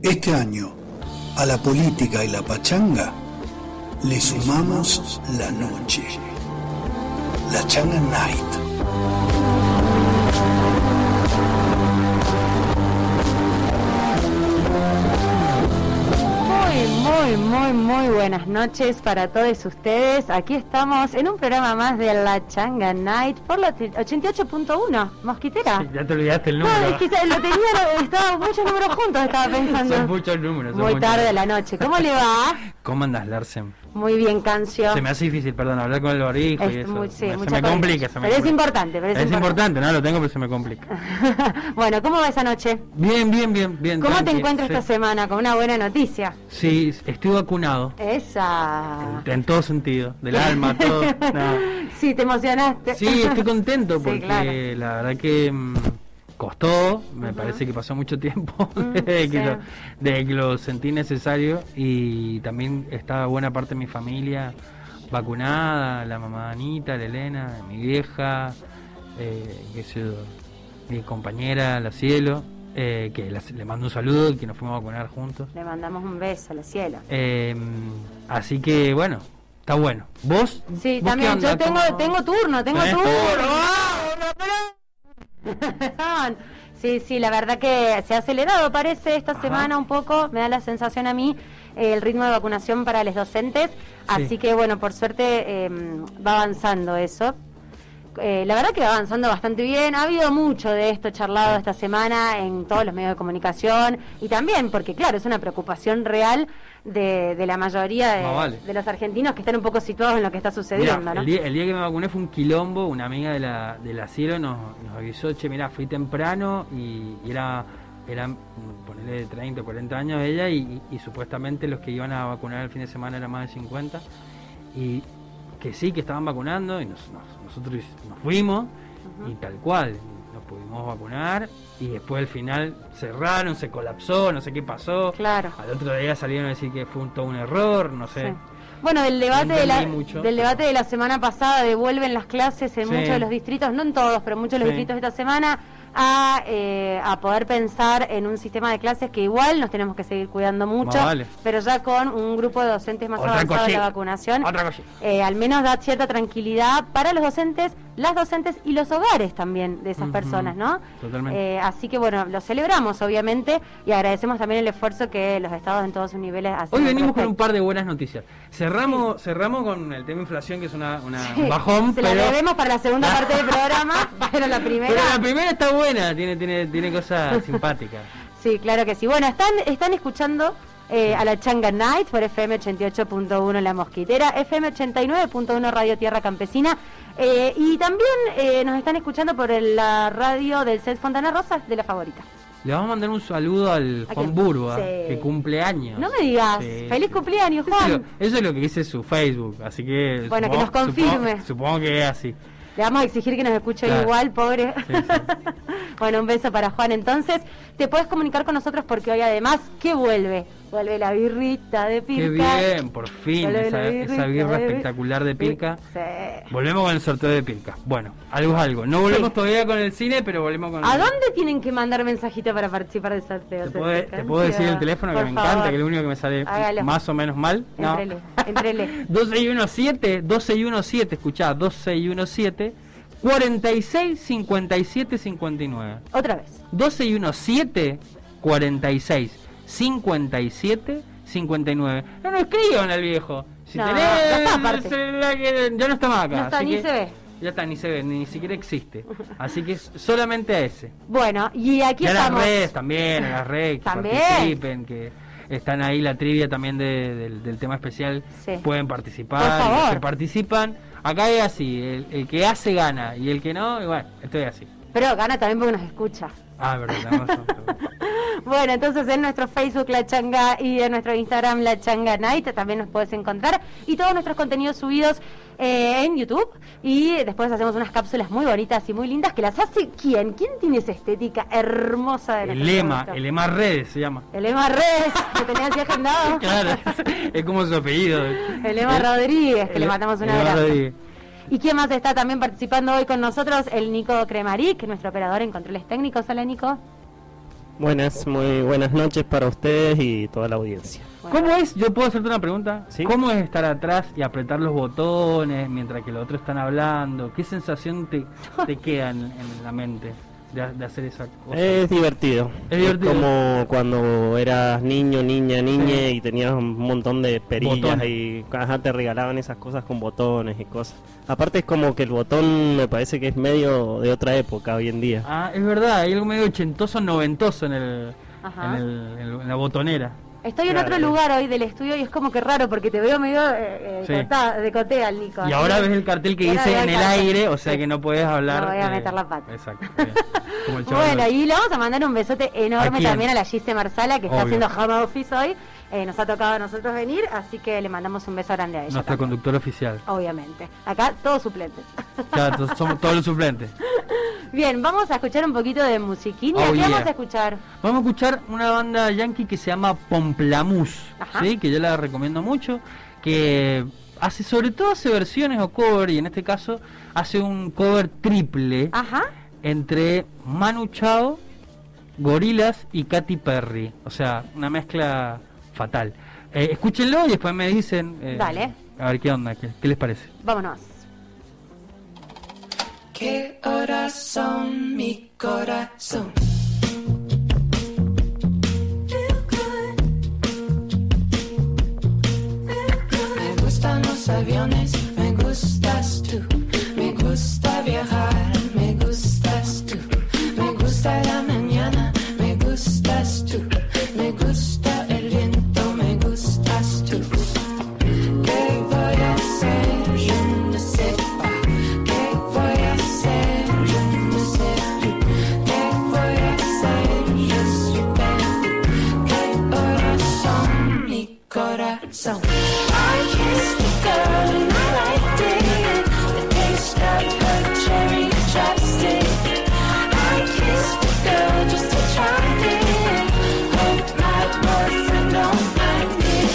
Este año, a la política y la pachanga, le sumamos la noche. La Changa Night. Muy buenas noches para todos ustedes. Aquí estamos en un programa más de La Changa Night por la 88.1 Mosquitera. Sí, ya te olvidaste el número. No, es que lo tenía, estaba muchos números juntos, estaba pensando. Son muchos números. Muy tarde de la noche. ¿Cómo le va? ¿Cómo andas, Larsen? Muy bien, Cancio. Se me hace difícil, perdón, hablar con el barbijo y eso. Sí, se me complica. Pero es importante. Es importante, no lo tengo, pero se me complica. Bueno, ¿cómo va esa noche? Bien. ¿Cómo te encuentras esta semana? Con una buena noticia. Sí, estoy vacunado. Esa. En todo sentido, del alma, todo. No. Sí, te emocionaste. Sí, estoy contento porque sí, claro. La verdad que costó, me parece que pasó mucho tiempo desde que lo sentí necesario, y también está buena parte de mi familia vacunada, la mamá Anita, la Elena, mi vieja, mi compañera, la Cielo, que le mando un saludo y que nos fuimos a vacunar juntos. Le mandamos un beso a la Cielo. Así que bueno, está bueno. ¿Vos? Sí, ¿Vos también yo tengo turno. Sí, la verdad que se ha acelerado, parece, esta semana un poco, me da la sensación a mí, el ritmo de vacunación para los docentes, así que bueno, por suerte va avanzando eso. La verdad que va avanzando bastante bien, ha habido mucho de esto charlado esta semana en todos los medios de comunicación, y también porque claro, es una preocupación real de la mayoría de los argentinos que están un poco situados en lo que está sucediendo. Mirá, ¿no? el día que me vacuné fue un quilombo. Una amiga de la Cielo nos avisó, che, mirá, fui temprano y eran ponerle 30 o 40 años ella, y supuestamente los que iban a vacunar el fin de semana eran más de 50, y que sí, que estaban vacunando, y nosotros nos fuimos, y tal cual, nos pudimos vacunar, y después al final cerraron, se colapsó, no sé qué pasó. Claro. Al otro día salieron a decir que fue todo un error, no sé. Sí. Bueno, del debate de la semana pasada, de vuelven las clases en muchos de los distritos, no en todos, pero en muchos de los distritos de esta semana, a poder pensar en un sistema de clases que igual nos tenemos que seguir cuidando mucho, pero ya con un grupo de docentes más avanzado en la vacunación. Al menos da cierta tranquilidad para los docentes, las docentes y los hogares también de esas personas, ¿no? Totalmente. Así que bueno, lo celebramos obviamente, y agradecemos también el esfuerzo que los estados en todos sus niveles hacen. Hoy venimos con un par de buenas noticias. Cerramos con el tema inflación, que es un bajón. Se lo debemos para la segunda parte del programa, pero la primera está buena, tiene cosas simpáticas. Sí, claro que sí. Bueno, están escuchando a la Changa Night por FM 88.1 La Mosquitera, FM 89.1 Radio Tierra Campesina, y también nos están escuchando por la radio del CES Fontana Rosa, de La Favorita. Le vamos a mandar un saludo al Juan Burba, que cumple años. No me digas, feliz cumpleaños, Juan. Eso es lo que dice su Facebook, así que... Bueno, que nos confirme. Supongo que es así. Le vamos a exigir que nos escuche igual, pobre. Sí. Bueno, un beso para Juan. Entonces, te puedes comunicar con nosotros porque hoy además, ¿qué vuelve? Vuelve la birrita de Pirca. Qué bien, por fin, esa birra espectacular de Pirca. Sí. Volvemos con el sorteo de Pirca. Bueno, algo es algo. No volvemos todavía con el cine, pero volvemos con... ¿A dónde tienen que mandar mensajito para participar del sorteo? ¿Te puedo decir el teléfono, que me encanta, que es lo único que me sale más o menos mal? No. Entrele. 2617, escuchá, 2617 46 57 59. Otra vez. 2617 46 57 59. No escriban al viejo. Si tenés ya no está más acá. No está, ni se ve. Ya está, ni se ve, ni siquiera existe. Así que solamente a ese. Bueno, y aquí estamos. Las redes también, las redes que participen, que están ahí la trivia también del tema especial. Sí. Pueden participar. Por favor. Los que participan. Acá es así, el que hace gana, y el que no, igual, estoy así. Pero gana también porque nos escucha. Verdad. Bueno, entonces en nuestro Facebook La Changa y en nuestro Instagram La Changa Night también nos puedes encontrar, y todos nuestros contenidos subidos en YouTube, y después hacemos unas cápsulas muy bonitas y muy lindas que las hace ¿quién tiene esa estética hermosa de el Lema Redes se llama. El Lema Redes, que tenía así agendado. Claro, es como su apellido. El Lema Rodríguez, que le mandamos un abrazo. ¿Y quién más está también participando hoy con nosotros? El Nico Cremaric, nuestro operador en controles técnicos. Hola, Nico. Buenas, muy buenas noches para ustedes y toda la audiencia. Bueno. ¿Cómo es? Yo puedo hacerte una pregunta. Sí. ¿Cómo es estar atrás y apretar los botones mientras que los otros están hablando? ¿Qué sensación te queda en la mente de hacer esa cosa? Es divertido. Es divertido. Como cuando eras niño, niña Sí. y tenías un montón de perillas Botones. y te regalaban esas cosas con botones y cosas. Aparte es como que el botón me parece que es medio de otra época hoy en día. Ah, es verdad, hay algo medio ochentoso, noventoso Ajá. en la botonera. Estoy en Claro. otro lugar hoy del estudio y es como que raro porque te veo medio Sí. decoté al Nico. Y ahora ves el cartel que Y ahora dice veo en el el cartel. aire, o sea Sí. que no puedes hablar. No voy a meter la pata. Exacto. Bien. Como el chaval Bueno, del- y le vamos a mandar un besote ¿A enorme quién? también a la Gise Marsala, que está Obvio. haciendo home office hoy. Nos ha tocado a nosotros venir, así que le mandamos un beso grande a ella. Nuestra también. conductora oficial. Obviamente. Acá todos suplentes. Claro, entonces somos todos los suplentes. Bien, vamos a escuchar un poquito de musiquinha. Oh, ¿Qué yeah. vamos a escuchar? Vamos a escuchar una banda yankee que se llama Pomplamoose, Ajá. ¿sí? Que yo la recomiendo mucho, que sobre todo hace versiones o cover, y en este caso hace un cover triple Ajá. entre Manu Chao, Gorillaz y Katy Perry. O sea, una mezcla fatal. Escúchenlo y después me dicen Dale. a ver qué onda, qué les parece. Vámonos. ¿Qué horas son, mi corazón? Me gustan los aviones, me gustas tú. Me gusta viajar, me gustas tú. Me gusta la mañana, me gustas tú. Me gusta el viento, me gustas tú. ¿Qué voy a hacer? Yo no sé pas. ¿Qué voy a hacer? Yo no sé tú. ¿Qué voy a hacer? Yo soy perdu. ¿Qué horas son, mi corazón? I kissed the girl and I liked it. The taste of her cherry chapstick. I kissed the girl just to try it. Hope my boyfriend don't mind it.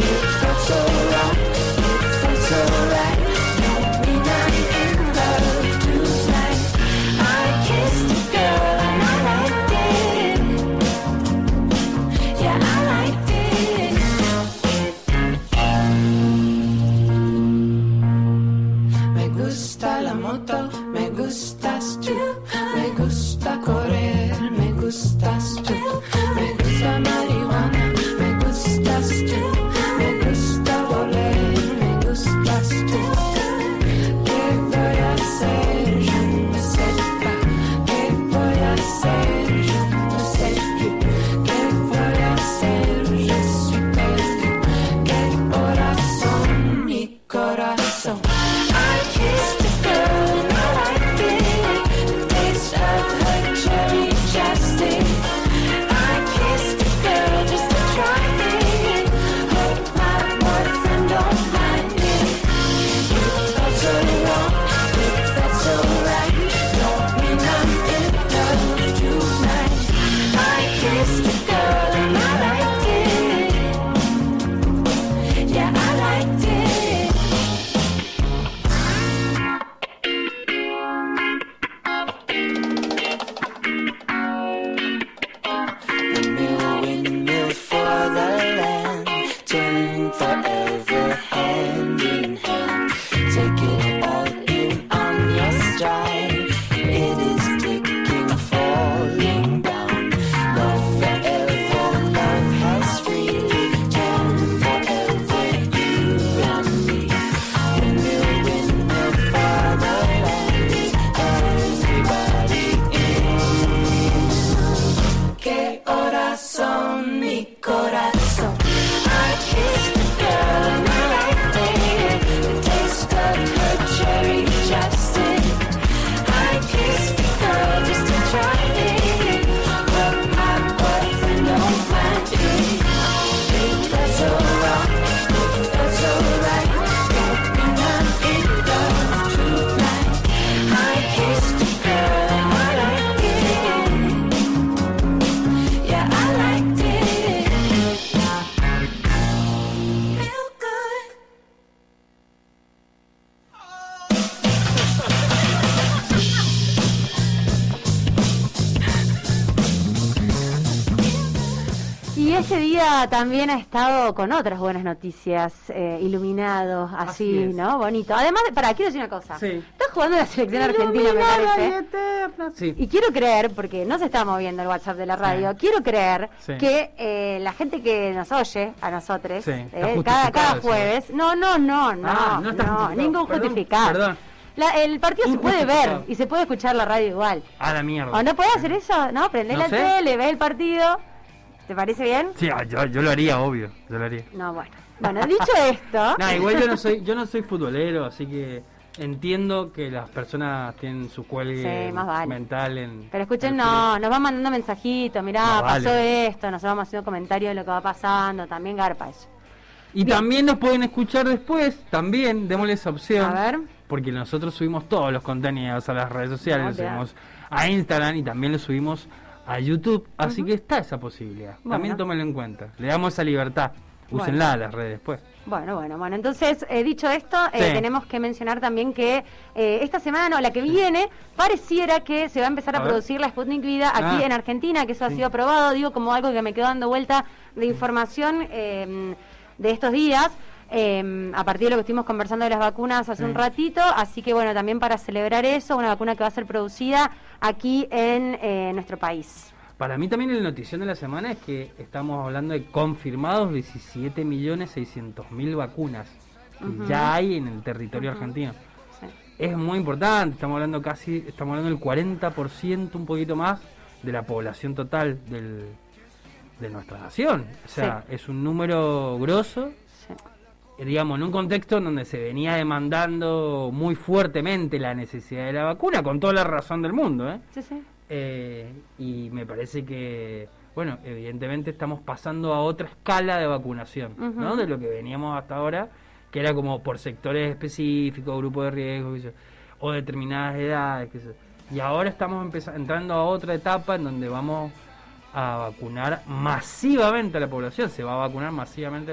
It felt so wrong, it felt so right. Don't mean I'm in love tonight. I kissed the girl and I liked it. Yeah, I liked it. Me gusta la moto, me gustas tú. Me gusta correr, me gustas tú. Me gusta marihuana, me gustas tú. Me gusta volar, me gustas tú. ¿Qué voy a hacer? Yo no sé pas. ¿Qué voy a hacer? Yo no sé tú. ¿Qué voy a hacer? Yo soy perdu. ¿Qué horas son, mi corazón? I kissed the girl and I liked it. este día también ha estado con otras buenas noticias, iluminado, así, es. ¿no? Bonito. Además, quiero decir una cosa. Sí. Está jugando la selección argentina, me parece. Sí. Y quiero creer, porque no se está moviendo el WhatsApp de la radio, quiero creer Sí. que la gente que nos oye, a nosotros, Sí, está justificado cada eso. jueves, no no está justificado. ningún Perdón, justificado. perdón. El partido se puede Injustificado. ver y se puede escuchar la radio igual. A la mierda. ¿O no puede hacer eso? ¿No? Prendés No la sé. tele, ves el partido. ¿Te parece bien? Sí, yo lo haría, obvio. Yo lo haría. No, bueno. Bueno, dicho esto... No, igual yo no soy futbolero, así que entiendo que las personas tienen su cuelgue Sí, más vale. mental en... Pero escuchen, en- nos van mandando mensajitos, mirá, Más vale. pasó esto, nos vamos haciendo comentarios de lo que va pasando, también garpa eso. Y Bien. también nos pueden escuchar después, también, démosle esa opción. A ver. Porque nosotros subimos todos los contenidos a las redes sociales, No, los bien. subimos a Instagram y también los subimos a YouTube, así que está esa posibilidad. Bueno. También tómenlo en cuenta. Le damos esa libertad. Úsenla a las redes después. Bueno, entonces, dicho esto, Sí. tenemos que mencionar también que esta semana o la que viene, pareciera que se va a empezar a A ver. producir la Sputnik Vida aquí Ah. en Argentina, que eso ha Sí. sido aprobado, digo, como algo que me quedó dando vuelta de información de estos días. A partir de lo que estuvimos conversando de las vacunas hace Sí. un ratito, así que bueno, también para celebrar eso, una vacuna que va a ser producida aquí en nuestro país. Para mí también la notición de la semana es que estamos hablando de confirmados 17.600.000 vacunas que ya hay en el territorio argentino. Sí. Es muy importante, estamos hablando del 40%, un poquito más, de la población total de nuestra nación. O sea, es un número grosso, Sí. digamos, en un contexto en donde se venía demandando muy fuertemente la necesidad de la vacuna, con toda la razón del mundo, ¿eh? Sí, sí. Y me parece que, bueno, evidentemente estamos pasando a otra escala de vacunación, Ujú. ¿no? De lo que veníamos hasta ahora, que era como por sectores específicos, grupos de riesgo, qué sé yo, o determinadas edades, qué sé yo. Y ahora estamos entrando a otra etapa en donde vamos a vacunar masivamente a la población, se va a vacunar masivamente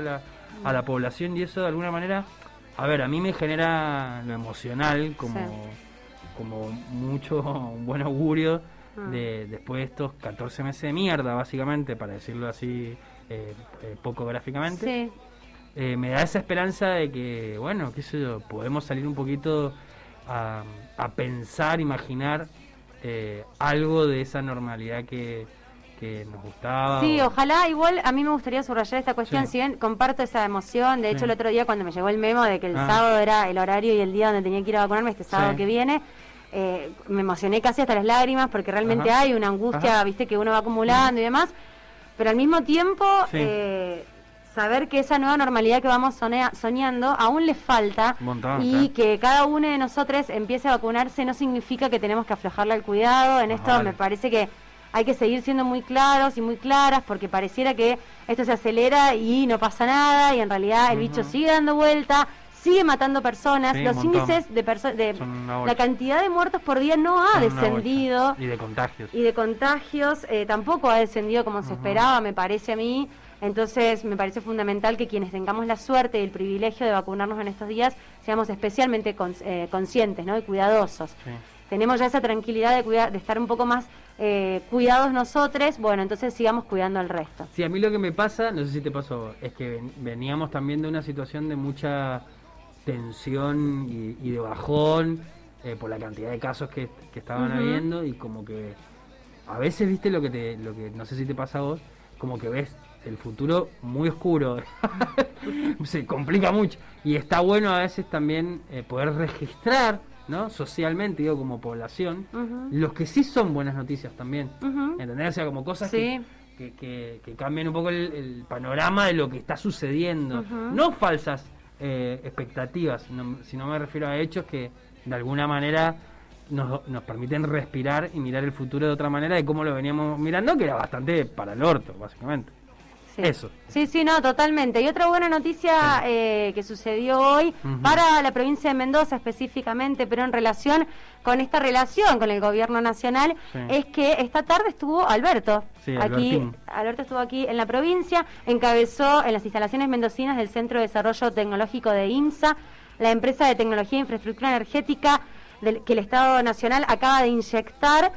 a la población, y eso de alguna manera, a ver, a mí me genera lo emocional como, como mucho buen augurio después de estos 14 meses de mierda, básicamente, para decirlo así poco gráficamente. Sí. Me da esa esperanza de que, bueno, qué sé yo, podemos salir un poquito a pensar, imaginar algo de esa normalidad que nos gustaba. Sí, ojalá. Igual a mí me gustaría subrayar esta cuestión, Sí. si bien comparto esa emoción. De hecho, Sí. el otro día cuando me llegó el memo de que el Ah. sábado era el horario y el día donde tenía que ir a vacunarme, este sábado Sí. que viene, me emocioné casi hasta las lágrimas porque realmente Ajá. hay una angustia, Ajá. viste, que uno va acumulando y demás. Pero al mismo tiempo, Sí. saber que esa nueva normalidad que vamos soñando aún le falta, Un montón, y claro. que cada uno de nosotros empiece a vacunarse no significa que tenemos que aflojarle al cuidado. En esto Vale. me parece que hay que seguir siendo muy claros y muy claras, porque pareciera que esto se acelera y no pasa nada, y en realidad el bicho sigue dando vuelta, sigue matando personas. Sí, Los un montón. índices de Son una la bocha. cantidad de muertos por día no ha Son una descendido, bocha. Y de contagios. y de contagios tampoco ha descendido como se esperaba, me parece a mí. Entonces me parece fundamental que quienes tengamos la suerte y el privilegio de vacunarnos en estos días seamos especialmente conscientes, ¿no? Y cuidadosos. Sí. Tenemos ya esa tranquilidad de estar un poco más cuidados nosotros, bueno, entonces sigamos cuidando al resto. Sí, a mí lo que me pasa, no sé si te pasó, es que veníamos también de una situación de mucha tensión y de bajón por la cantidad de casos que estaban Ujú. habiendo, y como que a veces, viste, lo que no sé si te pasa a vos, como que ves el futuro muy oscuro, se complica mucho, y está bueno a veces también poder registrar, ¿no? Socialmente, digo, como población, Ujú. los que sí son buenas noticias también, Ujú. ¿entendés? O sea, como cosas Sí. que cambien un poco el panorama de lo que está sucediendo. Ujú. No falsas expectativas, sino me refiero a hechos que de alguna manera nos permiten respirar y mirar el futuro de otra manera de cómo lo veníamos mirando, que era bastante para el orto, básicamente. Sí. Eso. Sí, sí, no, totalmente. Y otra buena noticia que sucedió hoy Ujú. para la provincia de Mendoza específicamente, pero en relación con esta relación con el gobierno nacional, Sí. es que esta tarde estuvo Alberto. Sí, aquí, Albertín. Alberto estuvo aquí en la provincia, encabezó en las instalaciones mendocinas del Centro de Desarrollo Tecnológico de INSA, la empresa de tecnología e infraestructura energética que el Estado Nacional acaba de inyectar.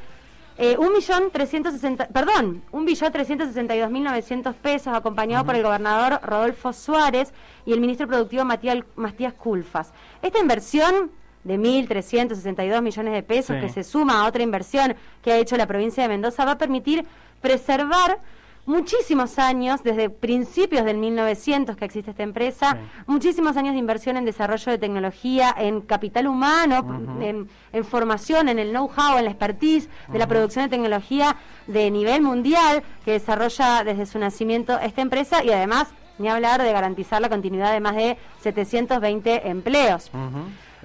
1.362.900 pesos, acompañado por el gobernador Rodolfo Suárez y el ministro productivo Matías Culfas. Esta inversión de 1.362 millones de pesos, Sí. que se suma a otra inversión que ha hecho la provincia de Mendoza, va a permitir preservar muchísimos años, desde principios del 1900 que existe esta empresa, Sí. muchísimos años de inversión en desarrollo de tecnología, en capital humano, en formación, en el know-how, en la expertise de la producción de tecnología de nivel mundial que desarrolla desde su nacimiento esta empresa, y además, ni hablar de garantizar la continuidad de más de 720 empleos.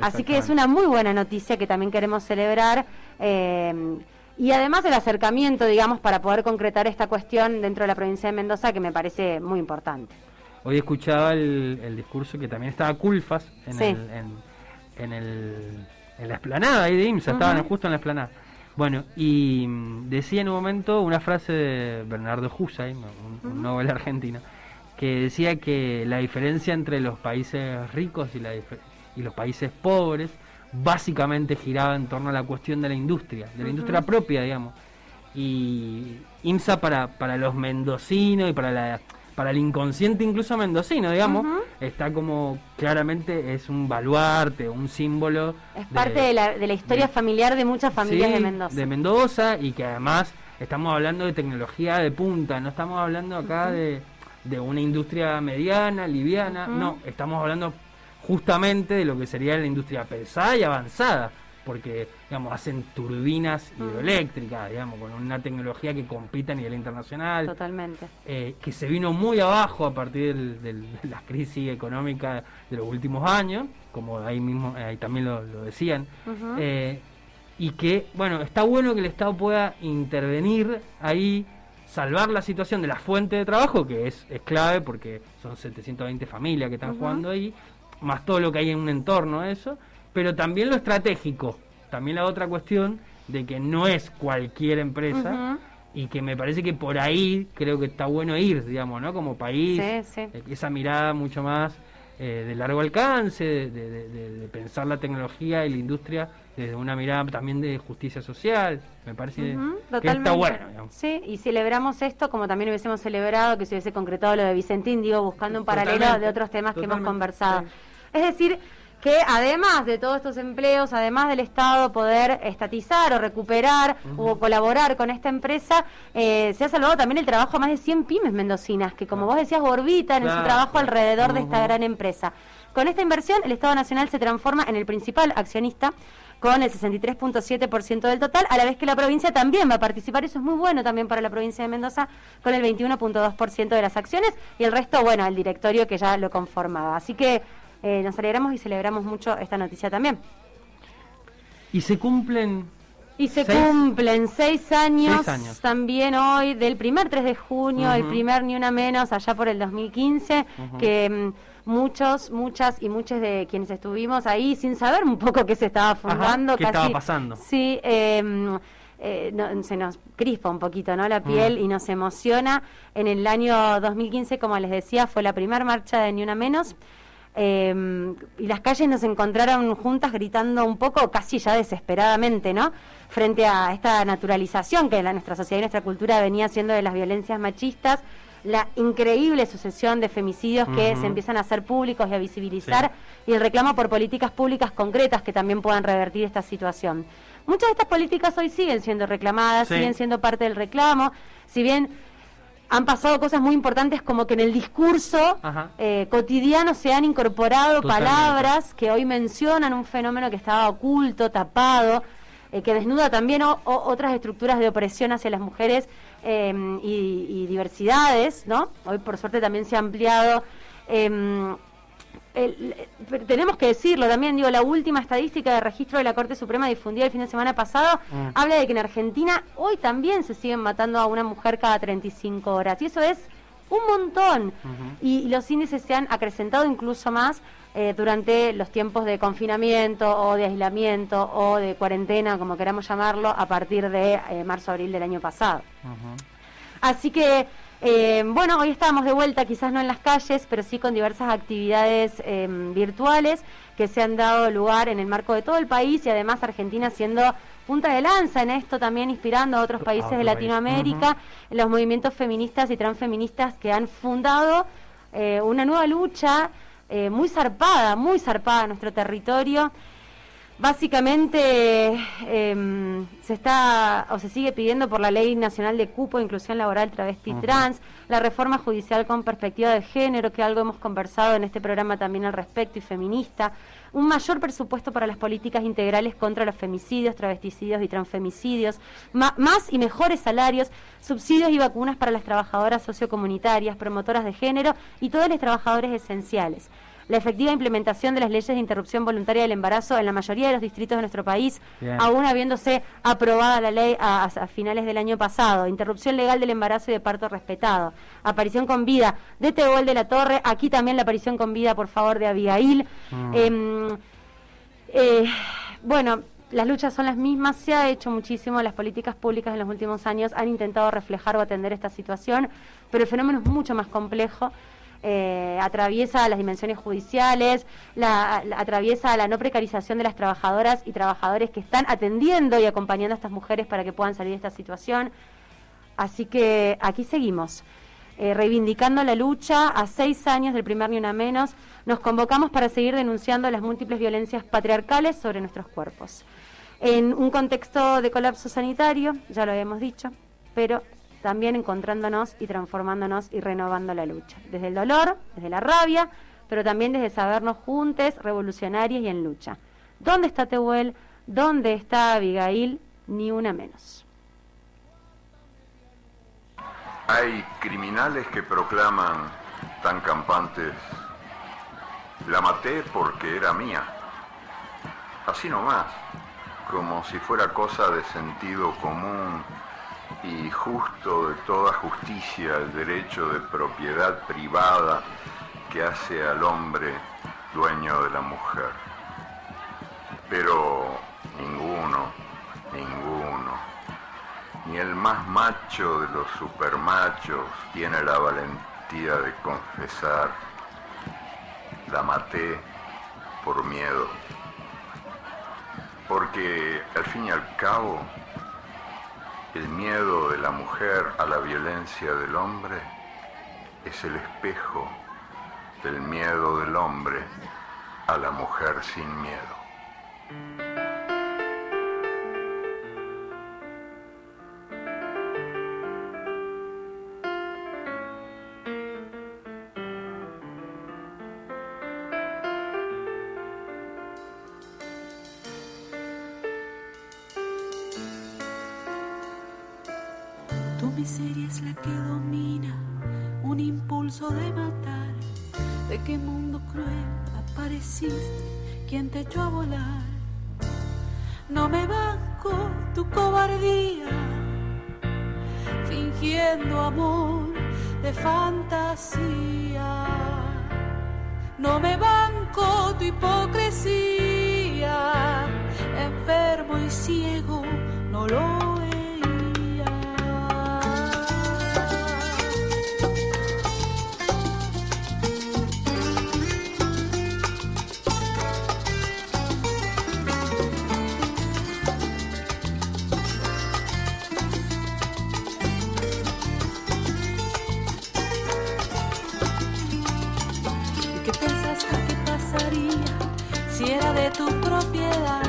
Así que es una muy buena noticia que también queremos celebrar, y además el acercamiento, digamos, para poder concretar esta cuestión dentro de la provincia de Mendoza, que me parece muy importante. Hoy escuchaba el discurso que también estaba Culfas en, Sí. en la explanada ahí de IMSA, estaban justo en la explanada. Bueno, y decía en un momento una frase de Bernardo Hussein, un Nobel argentino, que decía que la diferencia entre los países ricos y los países pobres básicamente giraba en torno a la cuestión de la industria propia, digamos. Y IMSA para los mendocinos y para el inconsciente incluso mendocino, digamos, está como claramente es un baluarte, un símbolo. Es parte de la historia familiar de muchas familias sí, de Mendoza. de Mendoza, y que además estamos hablando de tecnología de punta, no estamos hablando acá de una industria mediana, liviana, no, estamos hablando justamente de lo que sería la industria pesada y avanzada, porque, digamos, hacen turbinas hidroeléctricas, digamos, con una tecnología que compite a nivel internacional. Totalmente. Que se vino muy abajo a partir de la crisis económica de los últimos años, como ahí mismo, ahí también lo decían, y que, bueno, está bueno que el Estado pueda intervenir ahí, salvar la situación de la fuente de trabajo, que es clave porque son 720 familias que están jugando ahí, más todo lo que hay en un entorno a eso, pero también lo estratégico, también la otra cuestión de que no es cualquier empresa, y que me parece que por ahí creo que está bueno ir, digamos, ¿no? Como país, Sí. Esa mirada mucho más de largo alcance, de pensar la tecnología y la industria desde una mirada también de justicia social, me parece que está Totalmente. bueno, digamos. Sí, y celebramos esto como también hubiésemos celebrado que se hubiese concretado lo de Vicentín, digo, buscando un paralelo Totalmente, de otros temas que hemos totalmente, conversado. sí. Es decir, que además de todos estos empleos, además del Estado poder estatizar o recuperar o colaborar con esta empresa, se ha salvado también el trabajo a más de 100 pymes mendocinas, que como vos decías, orbitan en su trabajo alrededor de esta gran empresa. Con esta inversión, el Estado Nacional se transforma en el principal accionista con el 63.7% del total, a la vez que la provincia también va a participar, eso es muy bueno también para la provincia de Mendoza, con el 21.2% de las acciones, y el resto, bueno, el directorio que ya lo conformaba. Así que nos alegramos y celebramos mucho esta noticia también. Y se cumplen... Y se ¿Seis? cumplen 6 años, 6 años también hoy, del primer 3 de junio, el primer Ni Una Menos, allá por el 2015, que muchos, muchas y muchos de quienes estuvimos ahí sin saber un poco qué se estaba fundando. ¿Qué estaba pasando? Sí, se nos crispa un poquito, ¿no?, la piel y nos emociona. En el año 2015, como les decía, fue la primera marcha de Ni Una Menos. Y las calles nos encontraron juntas gritando un poco, casi ya desesperadamente, ¿no?, frente a esta naturalización que nuestra sociedad y nuestra cultura venía haciendo de las violencias machistas, la increíble sucesión de femicidios que se empiezan a hacer públicos y a visibilizar, y el reclamo por políticas públicas concretas que también puedan revertir esta situación. Muchas de estas políticas hoy siguen siendo reclamadas, siguen siendo parte del reclamo, si bien han pasado cosas muy importantes, como que en el discurso cotidiano se han incorporado palabras que hoy mencionan un fenómeno que estaba oculto, tapado, que desnuda también otras estructuras de opresión hacia las mujeres y diversidades, ¿no? Hoy por suerte también se ha ampliado. Tenemos que decirlo también, digo, la última estadística de registro de la Corte Suprema difundida el fin de semana pasado habla de que en Argentina hoy también se siguen matando a una mujer cada 35 horas, y eso es un montón, y los índices se han acrecentado incluso más durante los tiempos de confinamiento o de aislamiento o de cuarentena, como queramos llamarlo, a partir de marzo-abril del año pasado. Así que bueno, hoy estábamos de vuelta, quizás no en las calles, pero sí con diversas actividades virtuales que se han dado lugar en el marco de todo el país, y además Argentina siendo punta de lanza en esto, también inspirando a otros países de Latinoamérica, los movimientos feministas y transfeministas que han fundado una nueva lucha muy zarpada en nuestro territorio. Básicamente se sigue pidiendo por la Ley Nacional de Cupo, Inclusión Laboral, Travesti, Trans, la reforma judicial con perspectiva de género, que algo hemos conversado en este programa también al respecto, y feminista, un mayor presupuesto para las políticas integrales contra los femicidios, travesticidios y transfemicidios, más y mejores salarios, subsidios y vacunas para las trabajadoras sociocomunitarias, promotoras de género y todos los trabajadores esenciales. La efectiva implementación de las leyes de interrupción voluntaria del embarazo en la mayoría de los distritos de nuestro país, aún habiéndose aprobada la ley a finales del año pasado. Interrupción legal del embarazo y de parto respetado. Aparición con vida de Tehuel de la Torre. Aquí también la aparición con vida, por favor, de Abigail. Bueno, las luchas son las mismas. Se ha hecho muchísimo. Las políticas públicas en los últimos años han intentado reflejar o atender esta situación, pero el fenómeno es mucho más complejo. Atraviesa las dimensiones judiciales, atraviesa la no precarización de las trabajadoras y trabajadores que están atendiendo y acompañando a estas mujeres para que puedan salir de esta situación. Así que aquí seguimos, reivindicando la lucha. A 6 años del primer Ni Una Menos, nos convocamos para seguir denunciando las múltiples violencias patriarcales sobre nuestros cuerpos. En un contexto de colapso sanitario, ya lo habíamos dicho, pero también encontrándonos y transformándonos y renovando la lucha. Desde el dolor, desde la rabia, pero también desde sabernos juntes, revolucionarias y en lucha. ¿Dónde está Tehuel? ¿Dónde está Abigail? Ni una menos. Hay criminales que proclaman tan campantes: la maté porque era mía. Así nomás, como si fuera cosa de sentido común y justo de toda justicia el derecho de propiedad privada que hace al hombre dueño de la mujer. Pero ninguno, ni el más macho de los supermachos tiene la valentía de confesar: la maté por miedo. Porque al fin y al cabo, el miedo de la mujer a la violencia del hombre es el espejo del miedo del hombre a la mujer sin miedo. Tu miseria es la que domina, un impulso de matar. ¿De qué mundo cruel apareciste? ¿Quién te echó a volar? No me banco tu cobardía, fingiendo amor de fantasía. No me banco tu hipocresía, enfermo y ciego no lo veía. Si era de tu propiedad,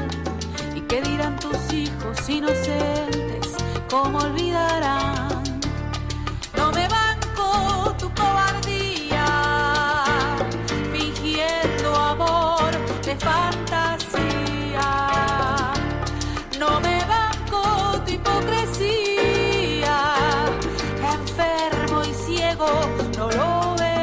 y qué dirán tus hijos inocentes, cómo olvidarán. No me banco tu cobardía, fingiendo amor de fantasía. No me banco tu hipocresía, enfermo y ciego no lo veía.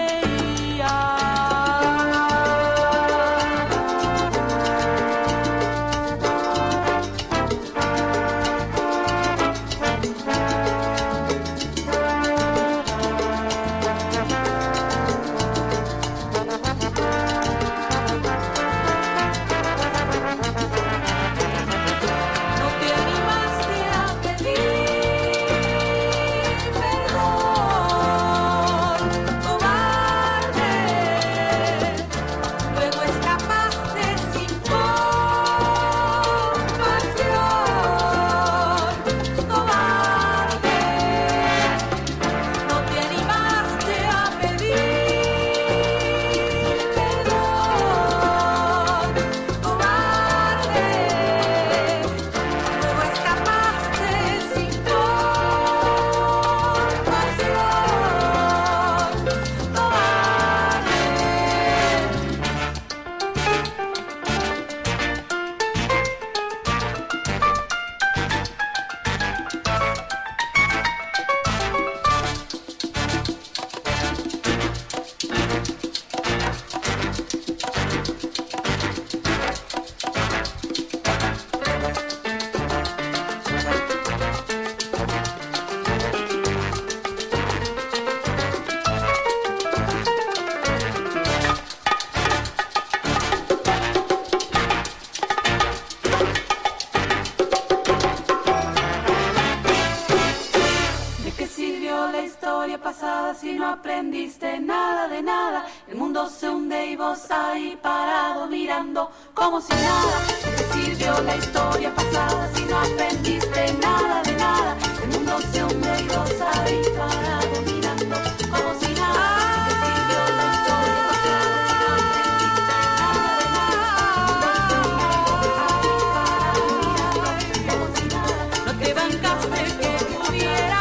pasada si no aprendiste nada de nada? El mundo se hunde y vos ahí parado mirando como si nada. ¿De qué sirvió la historia pasada si no aprendiste nada de nada? El mundo se hunde y vos ahí parado mirando como si nada. ¿De qué sirvió la historia pasada si no aprendiste nada de nada? El mundo se hunde y vos ahí parado mirando como si nada. No te bancaste que muriera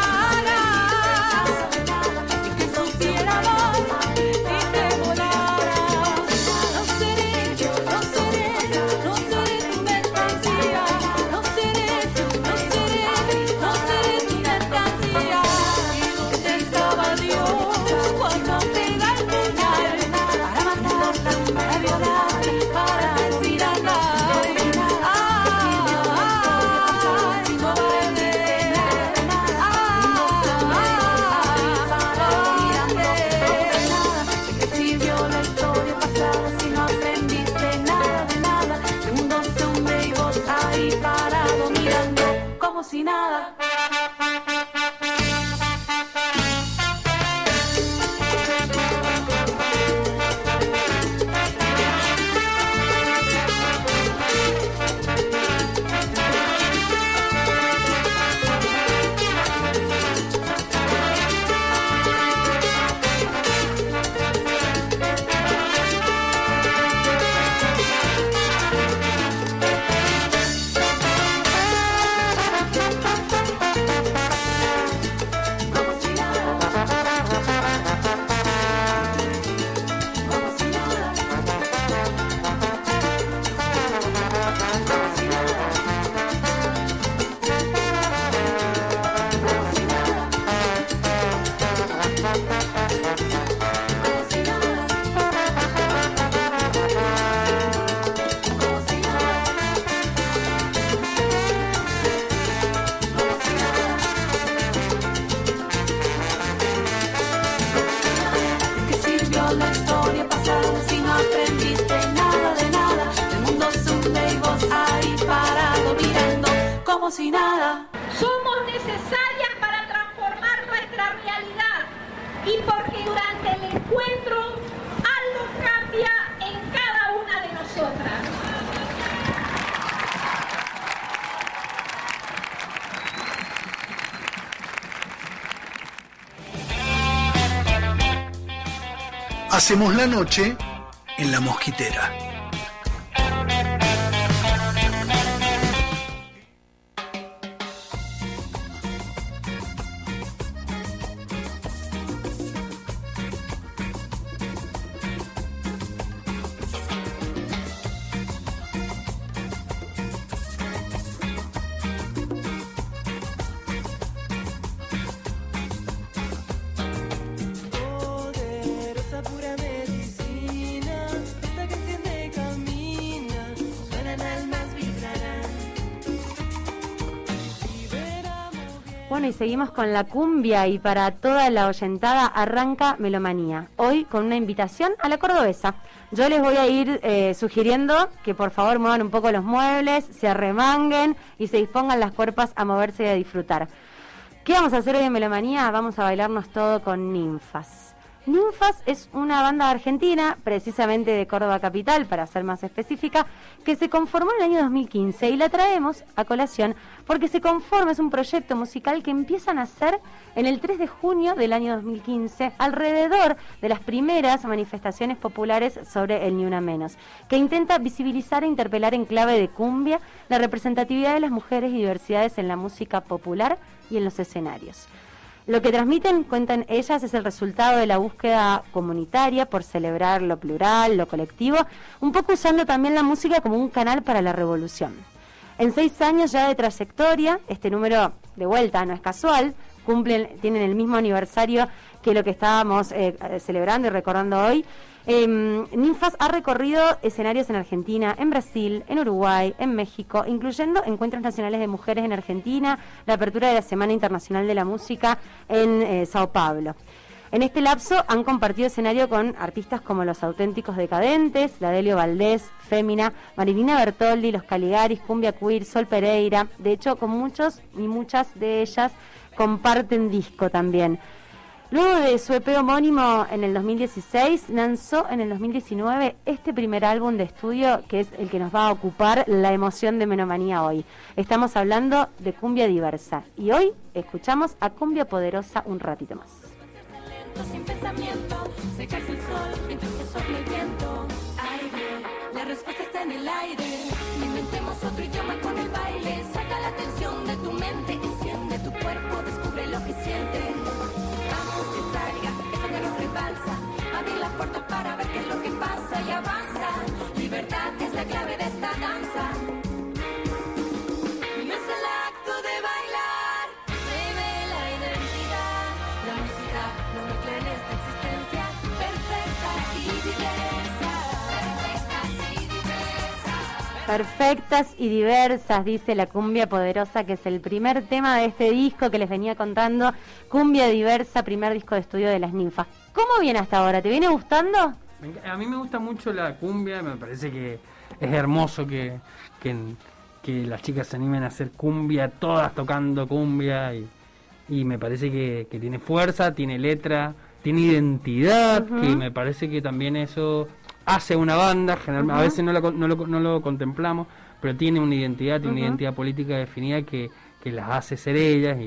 y que supiera más y te volara. No seré tu mercancía. No seré tu mercancía. Te estaba Dios cuando pega el puñal para matar, para violar, para decir andar. Si no aprendiste ¿de qué sirvió la historia pasada si no aprendiste nada de nada? El mundo se hunde y vos ahí parado mirando como si nada. Como si nada. Como si nada. Como si nada. Como si nada. Como si nada. Como si nada. ¿De qué sirvió la historia pasada si no aprendiste nada de nada? El mundo se hunde y vos ahí parado mirando como si nada. Somos necesarias para transformar nuestra realidad y porque durante el encuentro algo cambia en cada una de nosotras. Hacemos la noche en la mosquitera. Poderosa pura medicina, esta que enciende camina, suenan almas vibrarán. Y veramos bien. Bueno, y seguimos con la cumbia y para toda la oyentada arranca Melomanía. Hoy con una invitación a la cordobesa. Yo les voy a ir sugiriendo que por favor muevan un poco los muebles, se arremanguen y se dispongan las cuerpas a moverse y a disfrutar. ¿Qué vamos a hacer hoy en Melomanía? Vamos a bailarnos todo con Ninfas. Ninfas es una banda argentina, precisamente de Córdoba capital, para ser más específica, que se conformó en el año 2015 y la traemos a colación porque se conforma, es un proyecto musical que empiezan a hacer en el 3 de junio del año 2015, alrededor de las primeras manifestaciones populares sobre el Ni Una Menos, que intenta visibilizar e interpelar en clave de cumbia la representatividad de las mujeres y diversidades en la música popular y en los escenarios. Lo que transmiten, cuentan ellas, es el resultado de la búsqueda comunitaria por celebrar lo plural, lo colectivo, un poco usando también la música como un canal para la revolución. En 6 años ya de trayectoria, este número de vuelta no es casual, tienen el mismo aniversario que lo que estábamos celebrando y recordando hoy. Ninfas ha recorrido escenarios en Argentina, en Brasil, en Uruguay, en México, incluyendo encuentros nacionales de mujeres en Argentina, la apertura de la Semana Internacional de la Música en Sao Paulo. En este lapso han compartido escenario con artistas como Los Auténticos Decadentes, la Delio Valdés, Fémina, Marilina Bertoldi, Los Caligaris, Cumbia Queer, Sol Pereira. De hecho, con muchos y muchas de ellas comparten disco también. Luego de su EP homónimo en el 2016, lanzó en el 2019 este primer álbum de estudio que es el que nos va a ocupar la emoción de Menomanía hoy. Estamos hablando de Cumbia Diversa y hoy escuchamos a Cumbia Poderosa un ratito más. Sin pensamiento, se cae el sol mientras que sopla el viento. Aire, la respuesta está en el aire. Inventemos otro idioma con el baile. Saca la tensión de tu mente, enciende tu cuerpo, descubre lo que siente. Vamos que salga, eso que nos rebalsa. Abre la puerta para ver qué es lo que pasa y avanza. Libertad es la clave de esta danza. Y no es el acto de bailar, revela identidad. La música no mezcla en esta existencia perfecta y diversa. Perfectas y diversas, dice la Cumbia Poderosa, que es el primer tema de este disco que les venía contando. Cumbia Diversa, primer disco de estudio de Las Ninfas. ¿Cómo viene hasta ahora? ¿Te viene gustando? A mí me gusta mucho la cumbia, me parece que es hermoso que las chicas se animen a hacer cumbia, todas tocando cumbia, y me parece que tiene fuerza, tiene letra, tiene identidad, que me parece que también eso hace una banda, generalmente, a veces no lo contemplamos, pero tiene una identidad, tiene una identidad política definida que las hace ser ellas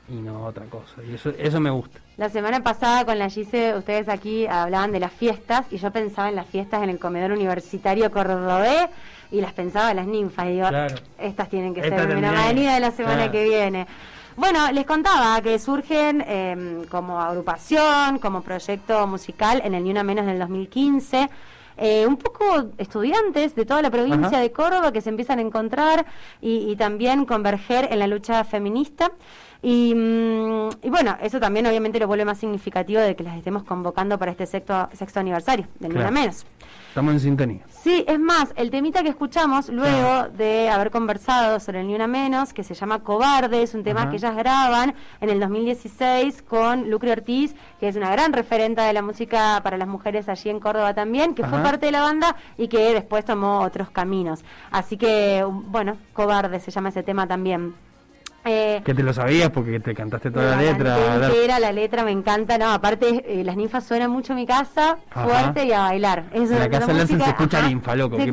y no otra cosa, y eso me gusta. La semana pasada con la Gise, ustedes aquí hablaban de las fiestas y yo pensaba en las fiestas en el comedor universitario cordobés y las pensaba en Las Ninfas y digo, claro, estas tienen que esta ser una avenida de la semana claro. que viene. Bueno, les contaba que surgen como agrupación, como proyecto musical en el Ni Una Menos del 2015, un poco estudiantes de toda la provincia de Córdoba que se empiezan a encontrar y también converger en la lucha feminista. Y bueno, eso también obviamente lo vuelve más significativo de que las estemos convocando para este sexto aniversario del Ni Una Menos. Estamos en sintonía. Sí, es más, el temita que escuchamos luego de haber conversado sobre el Ni Una Menos, que se llama Cobarde, es un tema que ellas graban en el 2016 con Lucre Ortiz, que es una gran referenta de la música para las mujeres allí en Córdoba también, que fue parte de la banda y que después tomó otros caminos. Así que, bueno, Cobarde se llama ese tema también. Que te lo sabías porque te cantaste toda la letra. Entera, la letra me encanta, no, aparte Las Ninfas suena mucho en mi casa, fuerte y a bailar. Es en la casa de Lanza se escucha Ninfa, loco. Sí,